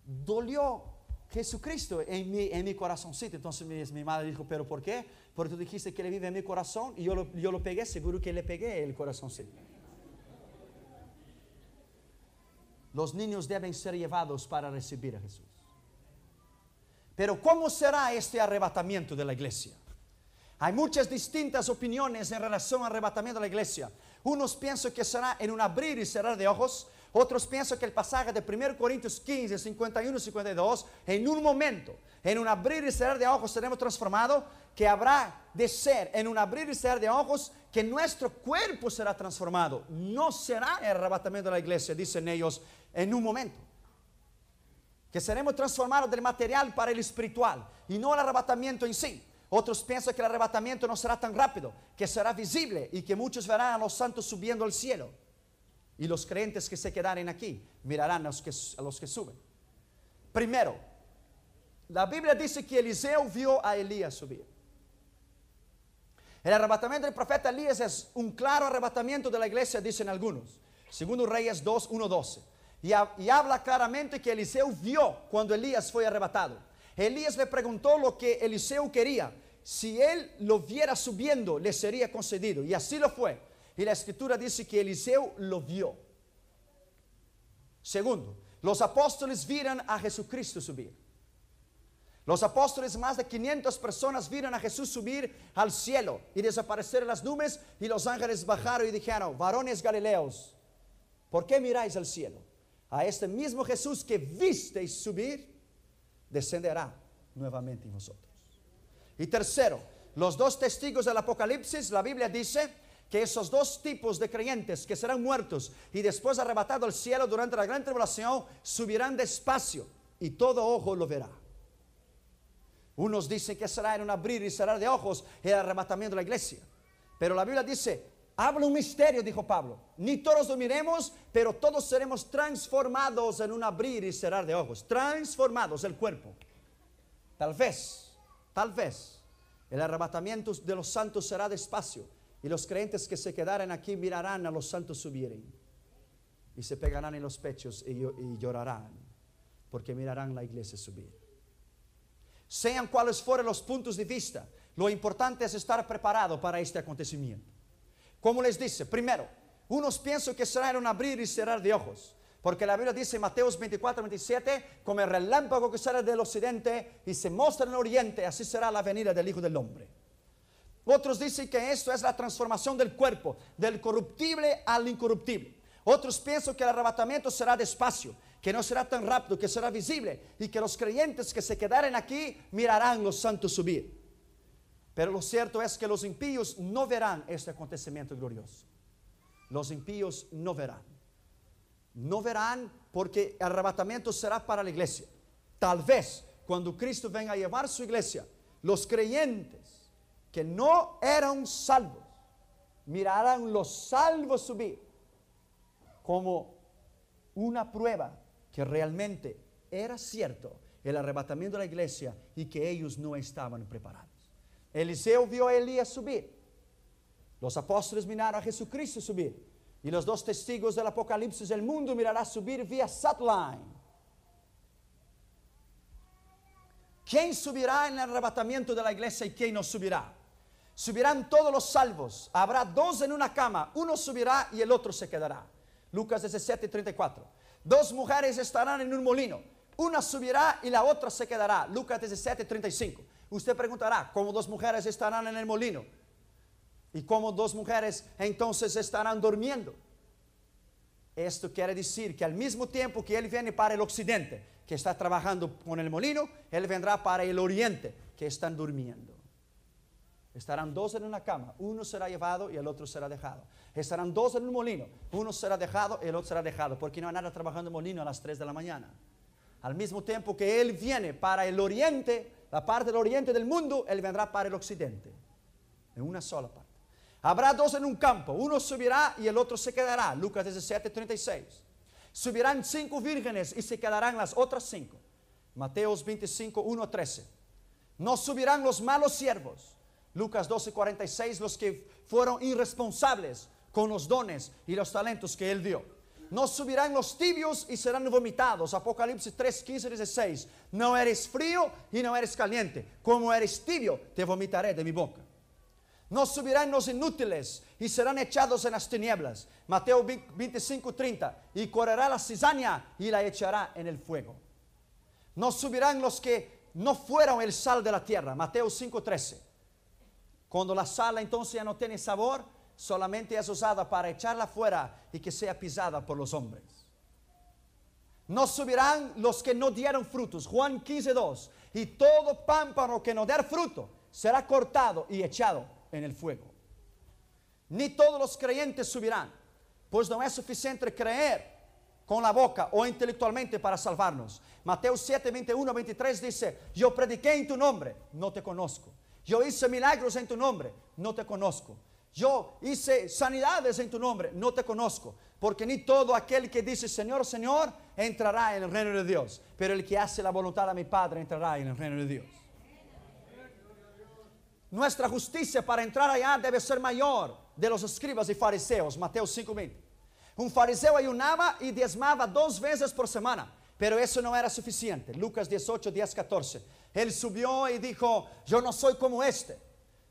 Dolió Jesucristo en mi corazoncito. Entonces mi madre dijo, ¿pero por qué? Porque tú dijiste que Él vive en mi corazón y yo lo pegué, seguro que le pegué el corazoncito. Los niños deben ser llevados para recibir a Jesús. Pero ¿cómo será este arrebatamiento de la iglesia? Hay muchas distintas opiniones en relación al arrebatamiento de la iglesia. Unos piensan que será en un abrir y cerrar de ojos. Otros piensan que el pasaje de 1 Corintios 15, 51 y 52, en un momento, en un abrir y cerrar de ojos seremos transformados, que habrá de ser en un abrir y cerrar de ojos que nuestro cuerpo será transformado. No será el arrebatamiento de la iglesia, dicen ellos, en un momento. Que seremos transformados del material para el espiritual y no el arrebatamiento en sí. Otros piensan que el arrebatamiento no será tan rápido, que será visible y que muchos verán a los santos subiendo al cielo. Y los creyentes que se quedaren aquí mirarán a los que suben. Primero, la Biblia dice que Eliseo vio a Elías subir. El arrebatamiento del profeta Elías es un claro arrebatamiento de la iglesia, dicen algunos. Segundo Reyes 2, 1, 12. Y habla claramente que Eliseo vio cuando Elías fue arrebatado. Elías le preguntó lo que Eliseo quería. Si él lo viera subiendo, le sería concedido. Y así lo fue. Y la escritura dice que Eliseo lo vio. Segundo, los apóstoles vieron a Jesucristo subir. Los apóstoles, más de 500 personas, vieron a Jesús subir al cielo y desaparecer en las nubes. Y los ángeles bajaron y dijeron: varones galileos, ¿por qué miráis al cielo? A este mismo Jesús que visteis subir, descenderá nuevamente en vosotros. Y tercero, los dos testigos del Apocalipsis, la Biblia dice que esos dos tipos de creyentes que serán muertos y después arrebatados al cielo durante la gran tribulación, subirán despacio y todo ojo lo verá. Unos dicen que será en un abrir y cerrar de ojos el arrebatamiento de la iglesia. Pero la Biblia dice: habla un misterio, dijo Pablo. Ni todos dormiremos, pero todos seremos transformados en un abrir y cerrar de ojos. Transformados el cuerpo. Tal vez, el arrebatamiento de los santos será despacio. Y los creyentes que se quedaren aquí mirarán a los santos subir. Y se pegarán en los pechos y llorarán. Porque mirarán la iglesia subir. Sean cuales fueren los puntos de vista, lo importante es estar preparado para este acontecimiento. Como les dice, primero, unos piensan que será en un abrir y cerrar de ojos, porque la Biblia dice en Mateo 24, 27, como el relámpago que sale del occidente y se muestra en el oriente, así será la venida del Hijo del Hombre. Otros dicen que esto es la transformación del cuerpo, del corruptible al incorruptible. Otros piensan que el arrebatamiento será despacio, que no será tan rápido, que será visible, y que los creyentes que se quedaren aquí mirarán los santos subir. Pero lo cierto es que los impíos no verán este acontecimiento glorioso. Los impíos no verán. No verán porque el arrebatamiento será para la iglesia. Tal vez cuando Cristo venga a llevar su iglesia, los creyentes que no eran salvos mirarán los salvos subir como una prueba que realmente era cierto el arrebatamiento de la iglesia y que ellos no estaban preparados. Eliseo vio a Elías subir. Los apóstoles miraron a Jesucristo subir. Y los dos testigos del Apocalipsis, el mundo mirará subir vía satellite. ¿Quién subirá en el arrebatamiento de la iglesia y quién no subirá? Subirán todos los salvos. Habrá dos en una cama. Uno subirá y el otro se quedará. Lucas 17, 34. Dos mujeres estarán en un molino. Una subirá y la otra se quedará. Lucas 17, 35. Usted preguntará, ¿cómo dos mujeres estarán en el molino? ¿Y cómo dos mujeres entonces estarán durmiendo? Esto quiere decir que al mismo tiempo que Él viene para el occidente, que está trabajando con el molino, Él vendrá para el oriente, que están durmiendo. Estarán dos en una cama, uno será llevado y el otro será dejado. Estarán dos en un molino, uno será dejado y el otro será dejado, porque no hay nada trabajando en molino a las 3 de la mañana. Al mismo tiempo que Él viene para el oriente, la parte del oriente del mundo, Él vendrá para el occidente, en una sola parte. Habrá dos en un campo, uno subirá y el otro se quedará. Lucas 17, 36. Subirán 5 vírgenes y se quedarán las otras 5. Mateos 25, 1 a 13. No subirán los malos siervos. Lucas 12, 46, los que fueron irresponsables con los dones y los talentos que Él dio. No subirán los tibios y serán vomitados. Apocalipsis 3, 15, 16. No eres frío y no eres caliente. Como eres tibio, te vomitaré de mi boca. No subirán los inútiles y serán echados en las tinieblas. Mateo 25, 30. Y correrá la cizaña y la echará en el fuego. No subirán los que no fueron el sal de la tierra. Mateo 5, 13. Cuando la sal entonces ya no tiene sabor, solamente es usada para echarla fuera y que sea pisada por los hombres. No subirán los que no dieron frutos. Juan 15, 2. Y todo pámpano que no dé fruto será cortado y echado en el fuego. Ni todos los creyentes subirán, pues no es suficiente creer con la boca o intelectualmente para salvarnos. Mateo 7, 21, 23 dice: yo prediqué en tu nombre, no te conozco. Yo hice milagros en tu nombre, no te conozco. Yo hice sanidades en tu nombre, no te conozco. Porque ni todo aquel que dice Señor, Señor, entrará en el reino de Dios, pero el que hace la voluntad de mi Padre entrará en el reino de Dios. Nuestra justicia para entrar allá debe ser mayor de los escribas y fariseos. Mateo 5:20. Un fariseo ayunaba y diezmaba 2 veces por semana, pero eso no era suficiente. Lucas 18, 10, 14. Él subió y dijo: yo no soy como este.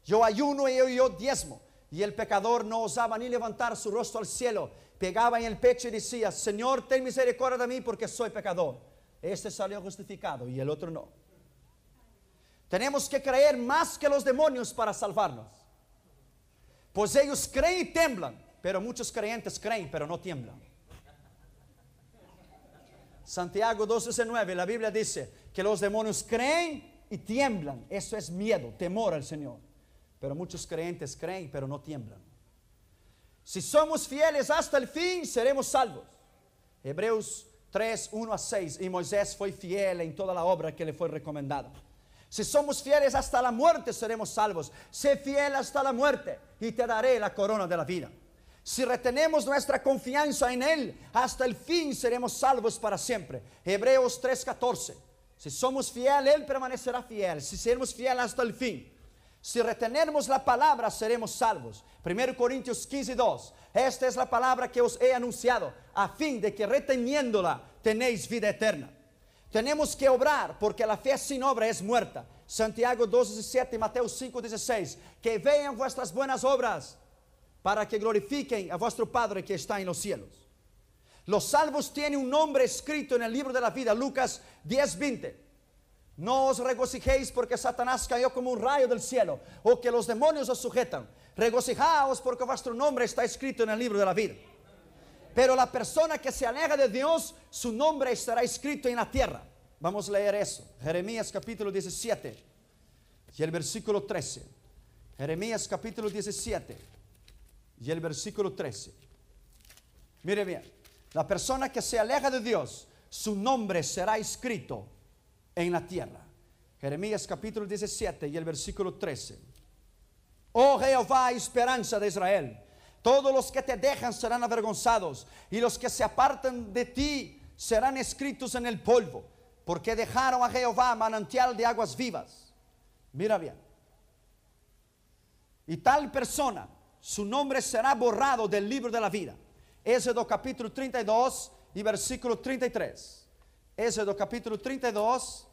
Yo ayuno y yo diezmo. Y el pecador no osaba ni levantar su rostro al cielo. Pegaba en el pecho y decía: Señor, ten misericordia de mí porque soy pecador. Este salió justificado y el otro no. Tenemos que creer más que los demonios para salvarnos. Pues ellos creen y tiemblan, pero muchos creyentes creen pero no tiemblan. Santiago 2:19, la Biblia dice que los demonios creen y tiemblan. Eso es miedo, temor al Señor. Pero muchos creyentes creen pero no tiemblan. Si somos fieles hasta el fin, seremos salvos. Hebreos 3, 1 a 6. Y Moisés fue fiel en toda la obra que le fue recomendada. Si somos fieles hasta la muerte, seremos salvos. Sé fiel hasta la muerte y te daré la corona de la vida. Si retenemos nuestra confianza en Él, hasta el fin seremos salvos para siempre. Hebreos 3:14. Si somos fieles, Él permanecerá fiel. Si seremos fieles hasta el fin. Si retenemos la palabra, seremos salvos. 1 Corintios 15:2. Esta es la palabra que os he anunciado, a fin de que reteniéndola tenéis vida eterna. Tenemos que obrar, porque la fe sin obra es muerta. Santiago 2:17 y Mateo 5:16. Que vean vuestras buenas obras, para que glorifiquen a vuestro Padre que está en los cielos. Los salvos tienen un nombre escrito en el libro de la vida. Lucas 10:20. No os regocijéis porque Satanás cayó como un rayo del cielo, o que los demonios os sujetan. Regocijaos porque vuestro nombre está escrito en el libro de la vida. Pero la persona que se aleja de Dios, su nombre estará escrito en la tierra. Vamos a leer eso. Jeremías capítulo 17 y el versículo 13. Jeremías capítulo 17 y el versículo 13. Mire bien, la persona que se aleja de Dios, su nombre será escrito en la tierra. Jeremías capítulo 17 y el versículo 13. Oh Jehová, esperanza de Israel, todos los que te dejan serán avergonzados, y los que se apartan de ti serán escritos en el polvo, porque dejaron a Jehová manantial de aguas vivas. Mira bien. Y tal persona, su nombre será borrado del libro de la vida. Éxodo capítulo 32 y versículo 33. Éxodo capítulo 32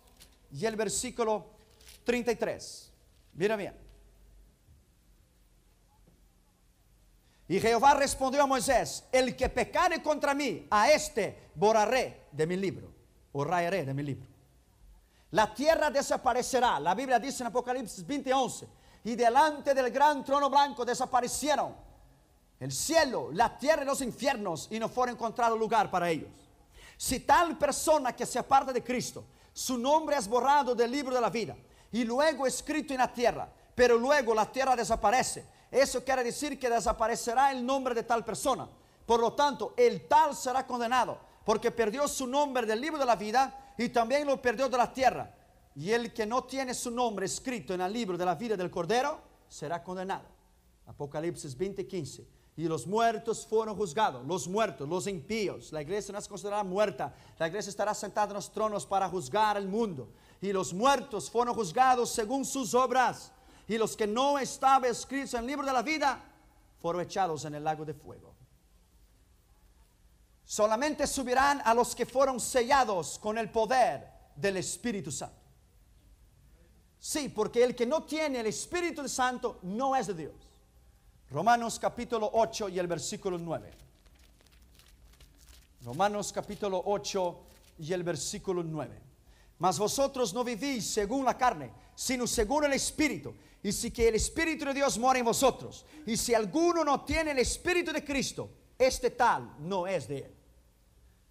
y el versículo 33. Mira bien. Y Jehová respondió a Moisés: el que pecare contra mí, a este borraré de mi libro, o rayaré de mi libro. La tierra desaparecerá. La Biblia dice en Apocalipsis 20:11: y delante del gran trono blanco desaparecieron el cielo, la tierra y los infiernos, y no fue encontrado lugar para ellos. Si tal persona que se aparta de Cristo, su nombre es borrado del libro de la vida y luego escrito en la tierra, pero luego la tierra desaparece, eso quiere decir que desaparecerá el nombre de tal persona. Por lo tanto, el tal será condenado, porque perdió su nombre del libro de la vida y también lo perdió de la tierra. Y el que no tiene su nombre escrito en el libro de la vida del Cordero será condenado. Apocalipsis 20:15. Y los muertos fueron juzgados. Los muertos, los impíos. La iglesia no es considerada muerta. La iglesia estará sentada en los tronos para juzgar el mundo. Y los muertos fueron juzgados según sus obras. Y los que no estaban escritos en el libro de la vida fueron echados en el lago de fuego. Solamente subirán a los que fueron sellados con el poder del Espíritu Santo. Sí, porque el que no tiene el Espíritu Santo no es de Dios. Romanos capítulo 8 y el versículo 9. Romanos capítulo 8 y el versículo 9. Mas vosotros no vivís según la carne, sino según el Espíritu. Y si que el Espíritu de Dios mora en vosotros. Y si alguno no tiene el Espíritu de Cristo, este tal no es de él.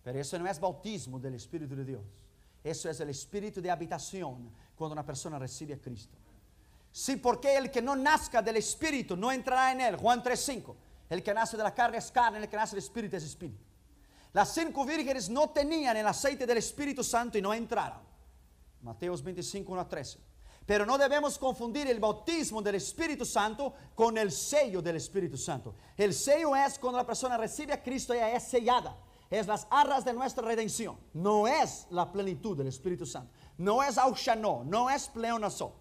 Pero eso no es bautismo del Espíritu de Dios. Eso es el Espíritu de habitación cuando una persona recibe a Cristo. Sí, porque el que no nazca del Espíritu no entrará en él. Juan 3:5. El que nace de la carne es carne, el que nace del Espíritu es Espíritu. Las 5 vírgenes no tenían el aceite del Espíritu Santo y no entraron. Mateos 25, 1 a 13. Pero no debemos confundir el bautismo del Espíritu Santo con el sello del Espíritu Santo. El sello es cuando la persona recibe a Cristo, ella es sellada. Es las arras de nuestra redención. No es la plenitud del Espíritu Santo. No es aushano, no es pleonasó.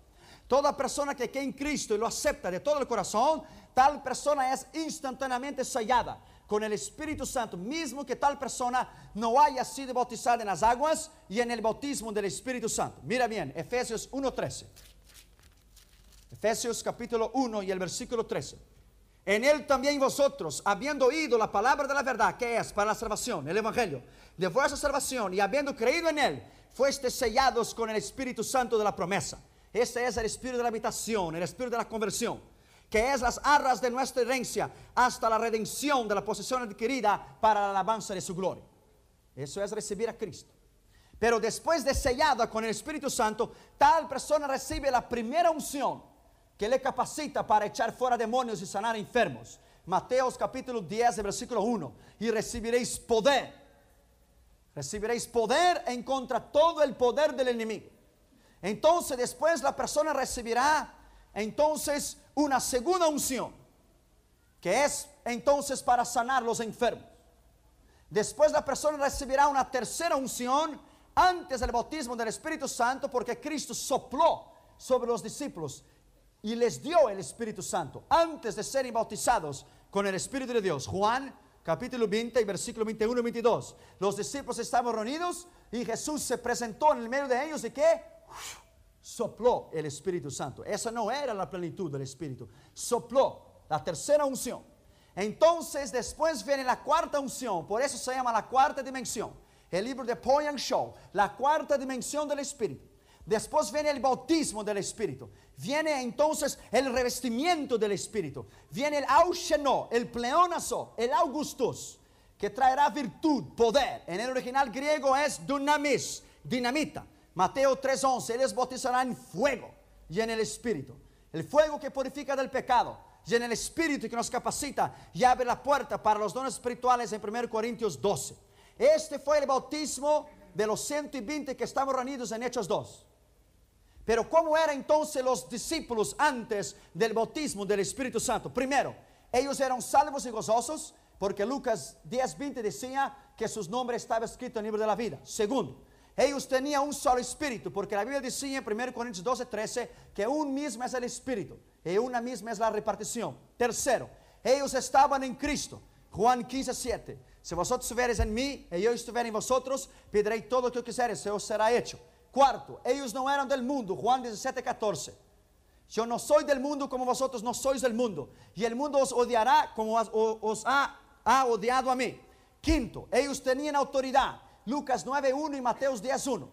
Toda persona que cree en Cristo y lo acepta de todo el corazón, tal persona es instantáneamente sellada con el Espíritu Santo, mismo que tal persona no haya sido bautizada en las aguas y en el bautismo del Espíritu Santo. Mira bien, Efesios 1:13. Efesios capítulo 1 y el versículo 13. En él también vosotros, habiendo oído la palabra de la verdad, que es para la salvación, el evangelio de vuestra salvación, y habiendo creído en él, fuiste sellados con el Espíritu Santo de la promesa. Este es el espíritu de la habitación, el espíritu de la conversión, que es las arras de nuestra herencia hasta la redención de la posesión adquirida para la alabanza de su gloria. Eso es recibir a Cristo. Pero después de sellada con el Espíritu Santo, tal persona recibe la primera unción que le capacita para echar fuera demonios y sanar enfermos. Mateos capítulo 10, versículo 1. Y recibiréis poder. Recibiréis poder en contra todo el poder del enemigo. Entonces después la persona recibirá entonces una segunda unción, que es entonces para sanar los enfermos. Después la persona recibirá una tercera unción antes del bautismo del Espíritu Santo, porque Cristo sopló sobre los discípulos y les dio el Espíritu Santo antes de ser bautizados con el Espíritu de Dios. Juan capítulo 20 y versículo 21 y 22. Los discípulos estaban reunidos y Jesús se presentó en el medio de ellos y ¿qué? Sopló el Espíritu Santo. Esa no era la plenitud del Espíritu. Sopló, la tercera unción. Entonces después viene la cuarta unción. Por eso se llama la cuarta dimensión. El libro de Paul Shaw, la cuarta dimensión del Espíritu. Después viene el bautismo del Espíritu. Viene entonces el revestimiento del Espíritu. Viene el auxeno, el pleonazo, el augustus, que traerá virtud, poder. En el original griego es dunamis, dinamita. Mateo 3:11, Él les bautizará en fuego y en el Espíritu. El fuego que purifica del pecado y en el Espíritu que nos capacita y abre la puerta para los dones espirituales en 1 Corintios 12. Este fue el bautismo de los 120 que estamos reunidos en Hechos 2. Pero ¿cómo eran entonces los discípulos antes del bautismo del Espíritu Santo? Primero, ellos eran salvos y gozosos porque Lucas 10:20 decía que sus nombres estaban escritos en el libro de la vida. Segundo, ellos tenían un solo espíritu, porque la Biblia decía en 1 Corintios 12:13 que un mismo es el espíritu y una misma es la repartición. Tercero, ellos estaban en Cristo. Juan 15:7. Si vosotros estuviereis en mí y yo estuviera en vosotros, pediréis todo lo que quisiereis, se os será hecho. Cuarto, ellos no eran del mundo. Juan 17:14. Yo no soy del mundo como vosotros no sois del mundo. Y el mundo os odiará como os ha odiado a mí. Quinto, ellos tenían autoridad. Lucas 9:1 y Mateos 10:1.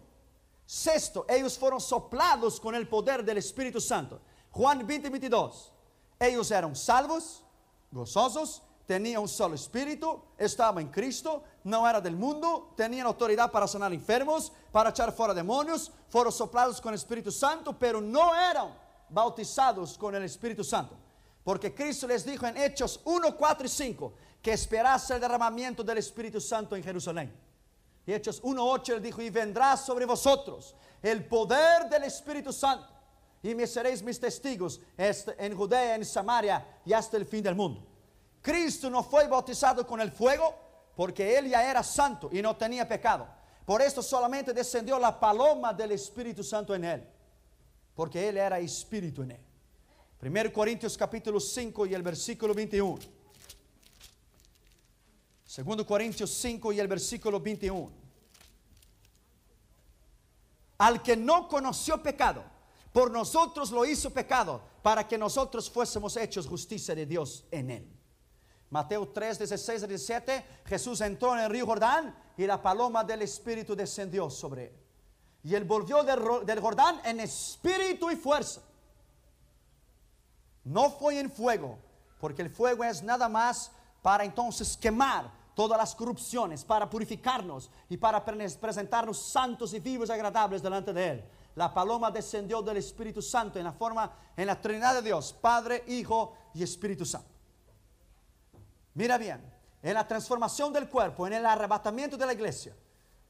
Sexto, ellos fueron soplados con el poder del Espíritu Santo. Juan 20:22. Ellos eran salvos, gozosos, tenían un solo espíritu, estaban en Cristo, no era del mundo, tenían autoridad para sanar enfermos, para echar fuera demonios, fueron soplados con el Espíritu Santo, pero no eran bautizados con el Espíritu Santo. Porque Cristo les dijo en Hechos 1, 4 y 5 que esperase el derramamiento del Espíritu Santo en Jerusalén. Y Hechos 1:8 él dijo, y vendrá sobre vosotros el poder del Espíritu Santo, y me seréis mis testigos en Judea, en Samaria y hasta el fin del mundo. Cristo no fue bautizado con el fuego porque él ya era santo y no tenía pecado. Por esto solamente descendió la paloma del Espíritu Santo en él, porque él era espíritu en él. 1 Corintios capítulo 5 y el versículo 21. 2 Corintios 5 y el versículo 21. Al que no conoció pecado, por nosotros lo hizo pecado, para que nosotros fuésemos hechos justicia de Dios en él. Mateo 3, 16 a 17, Jesús entró en el río Jordán y la paloma del Espíritu descendió sobre él. Y él volvió del Jordán en espíritu y fuerza. No fue en fuego, porque el fuego es nada más para entonces quemar todas las corrupciones, para purificarnos y para presentarnos santos y vivos y agradables delante de él. La paloma descendió del Espíritu Santo en la Trinidad de Dios, Padre, Hijo y Espíritu Santo. Mira bien, en la transformación del cuerpo, en el arrebatamiento de la iglesia,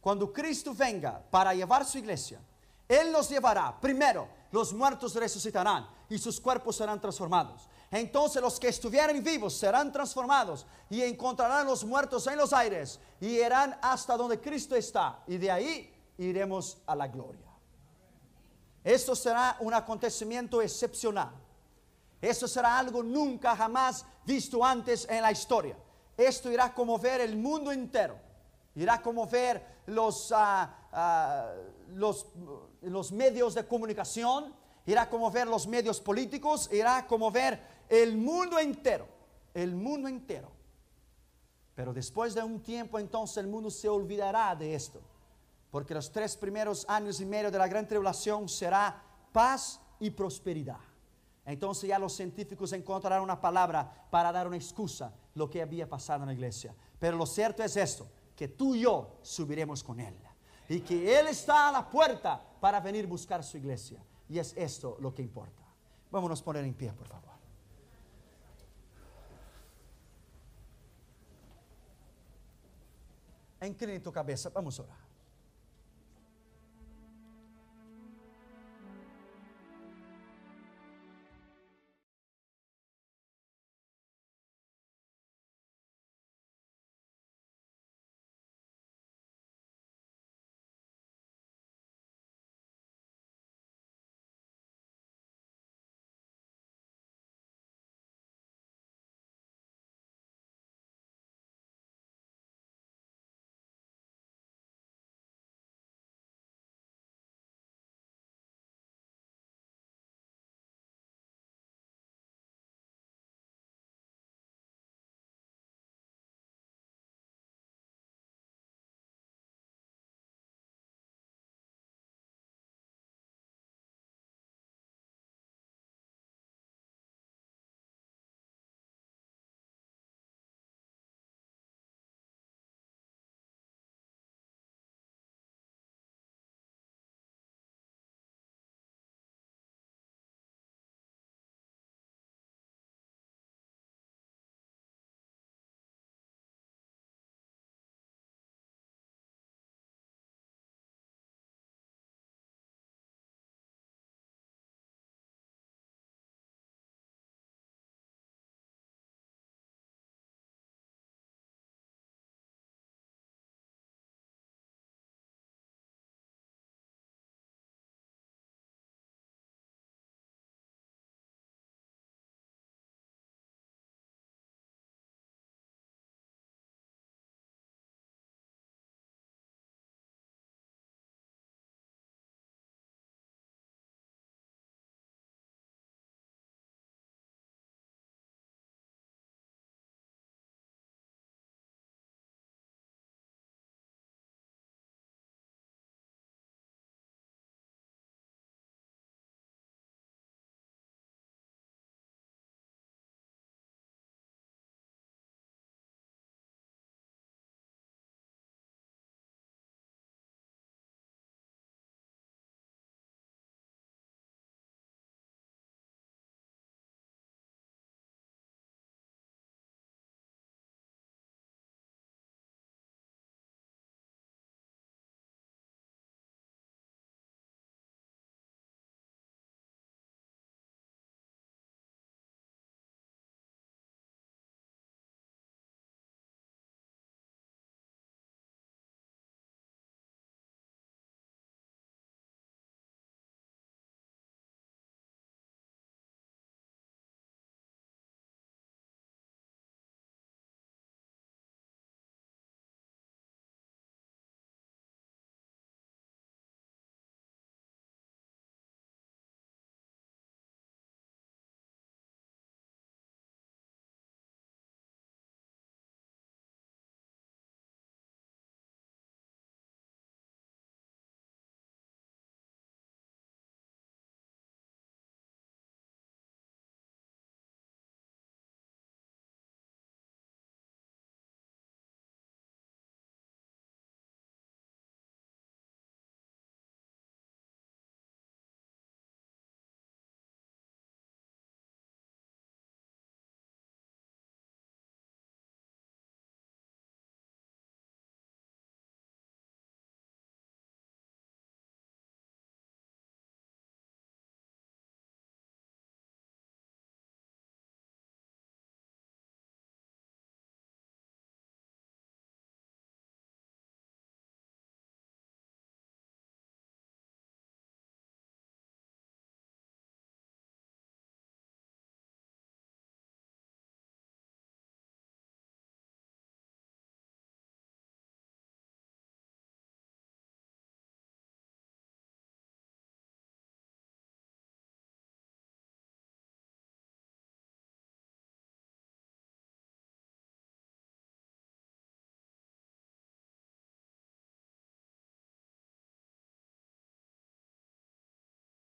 cuando Cristo venga para llevar su iglesia, Él los llevará. Primero, los muertos resucitarán y sus cuerpos serán transformados. Entonces los que estuvieran vivos serán transformados y encontrarán los muertos en los aires y irán hasta donde Cristo está. Y de ahí iremos a la gloria. Esto será un acontecimiento excepcional. Esto será algo nunca jamás visto antes en la historia. Esto irá a conmover el mundo entero. Irá a conmover los medios de comunicación. Irá a conmover los medios políticos. Irá a conmover el mundo entero. El mundo entero. Pero después de un tiempo, entonces el mundo se olvidará de esto. Porque los 3 primeros años y medio de la gran tribulación será paz y prosperidad. Entonces ya los científicos encontrarán una palabra para dar una excusa lo que había pasado en la iglesia. Pero lo cierto es esto, que tú y yo subiremos con Él. Y que Él está a la puerta para venir a buscar su iglesia. Y es esto lo que importa. Vámonos a poner en pie, por favor. Incline tu cabeza, vamos a orar.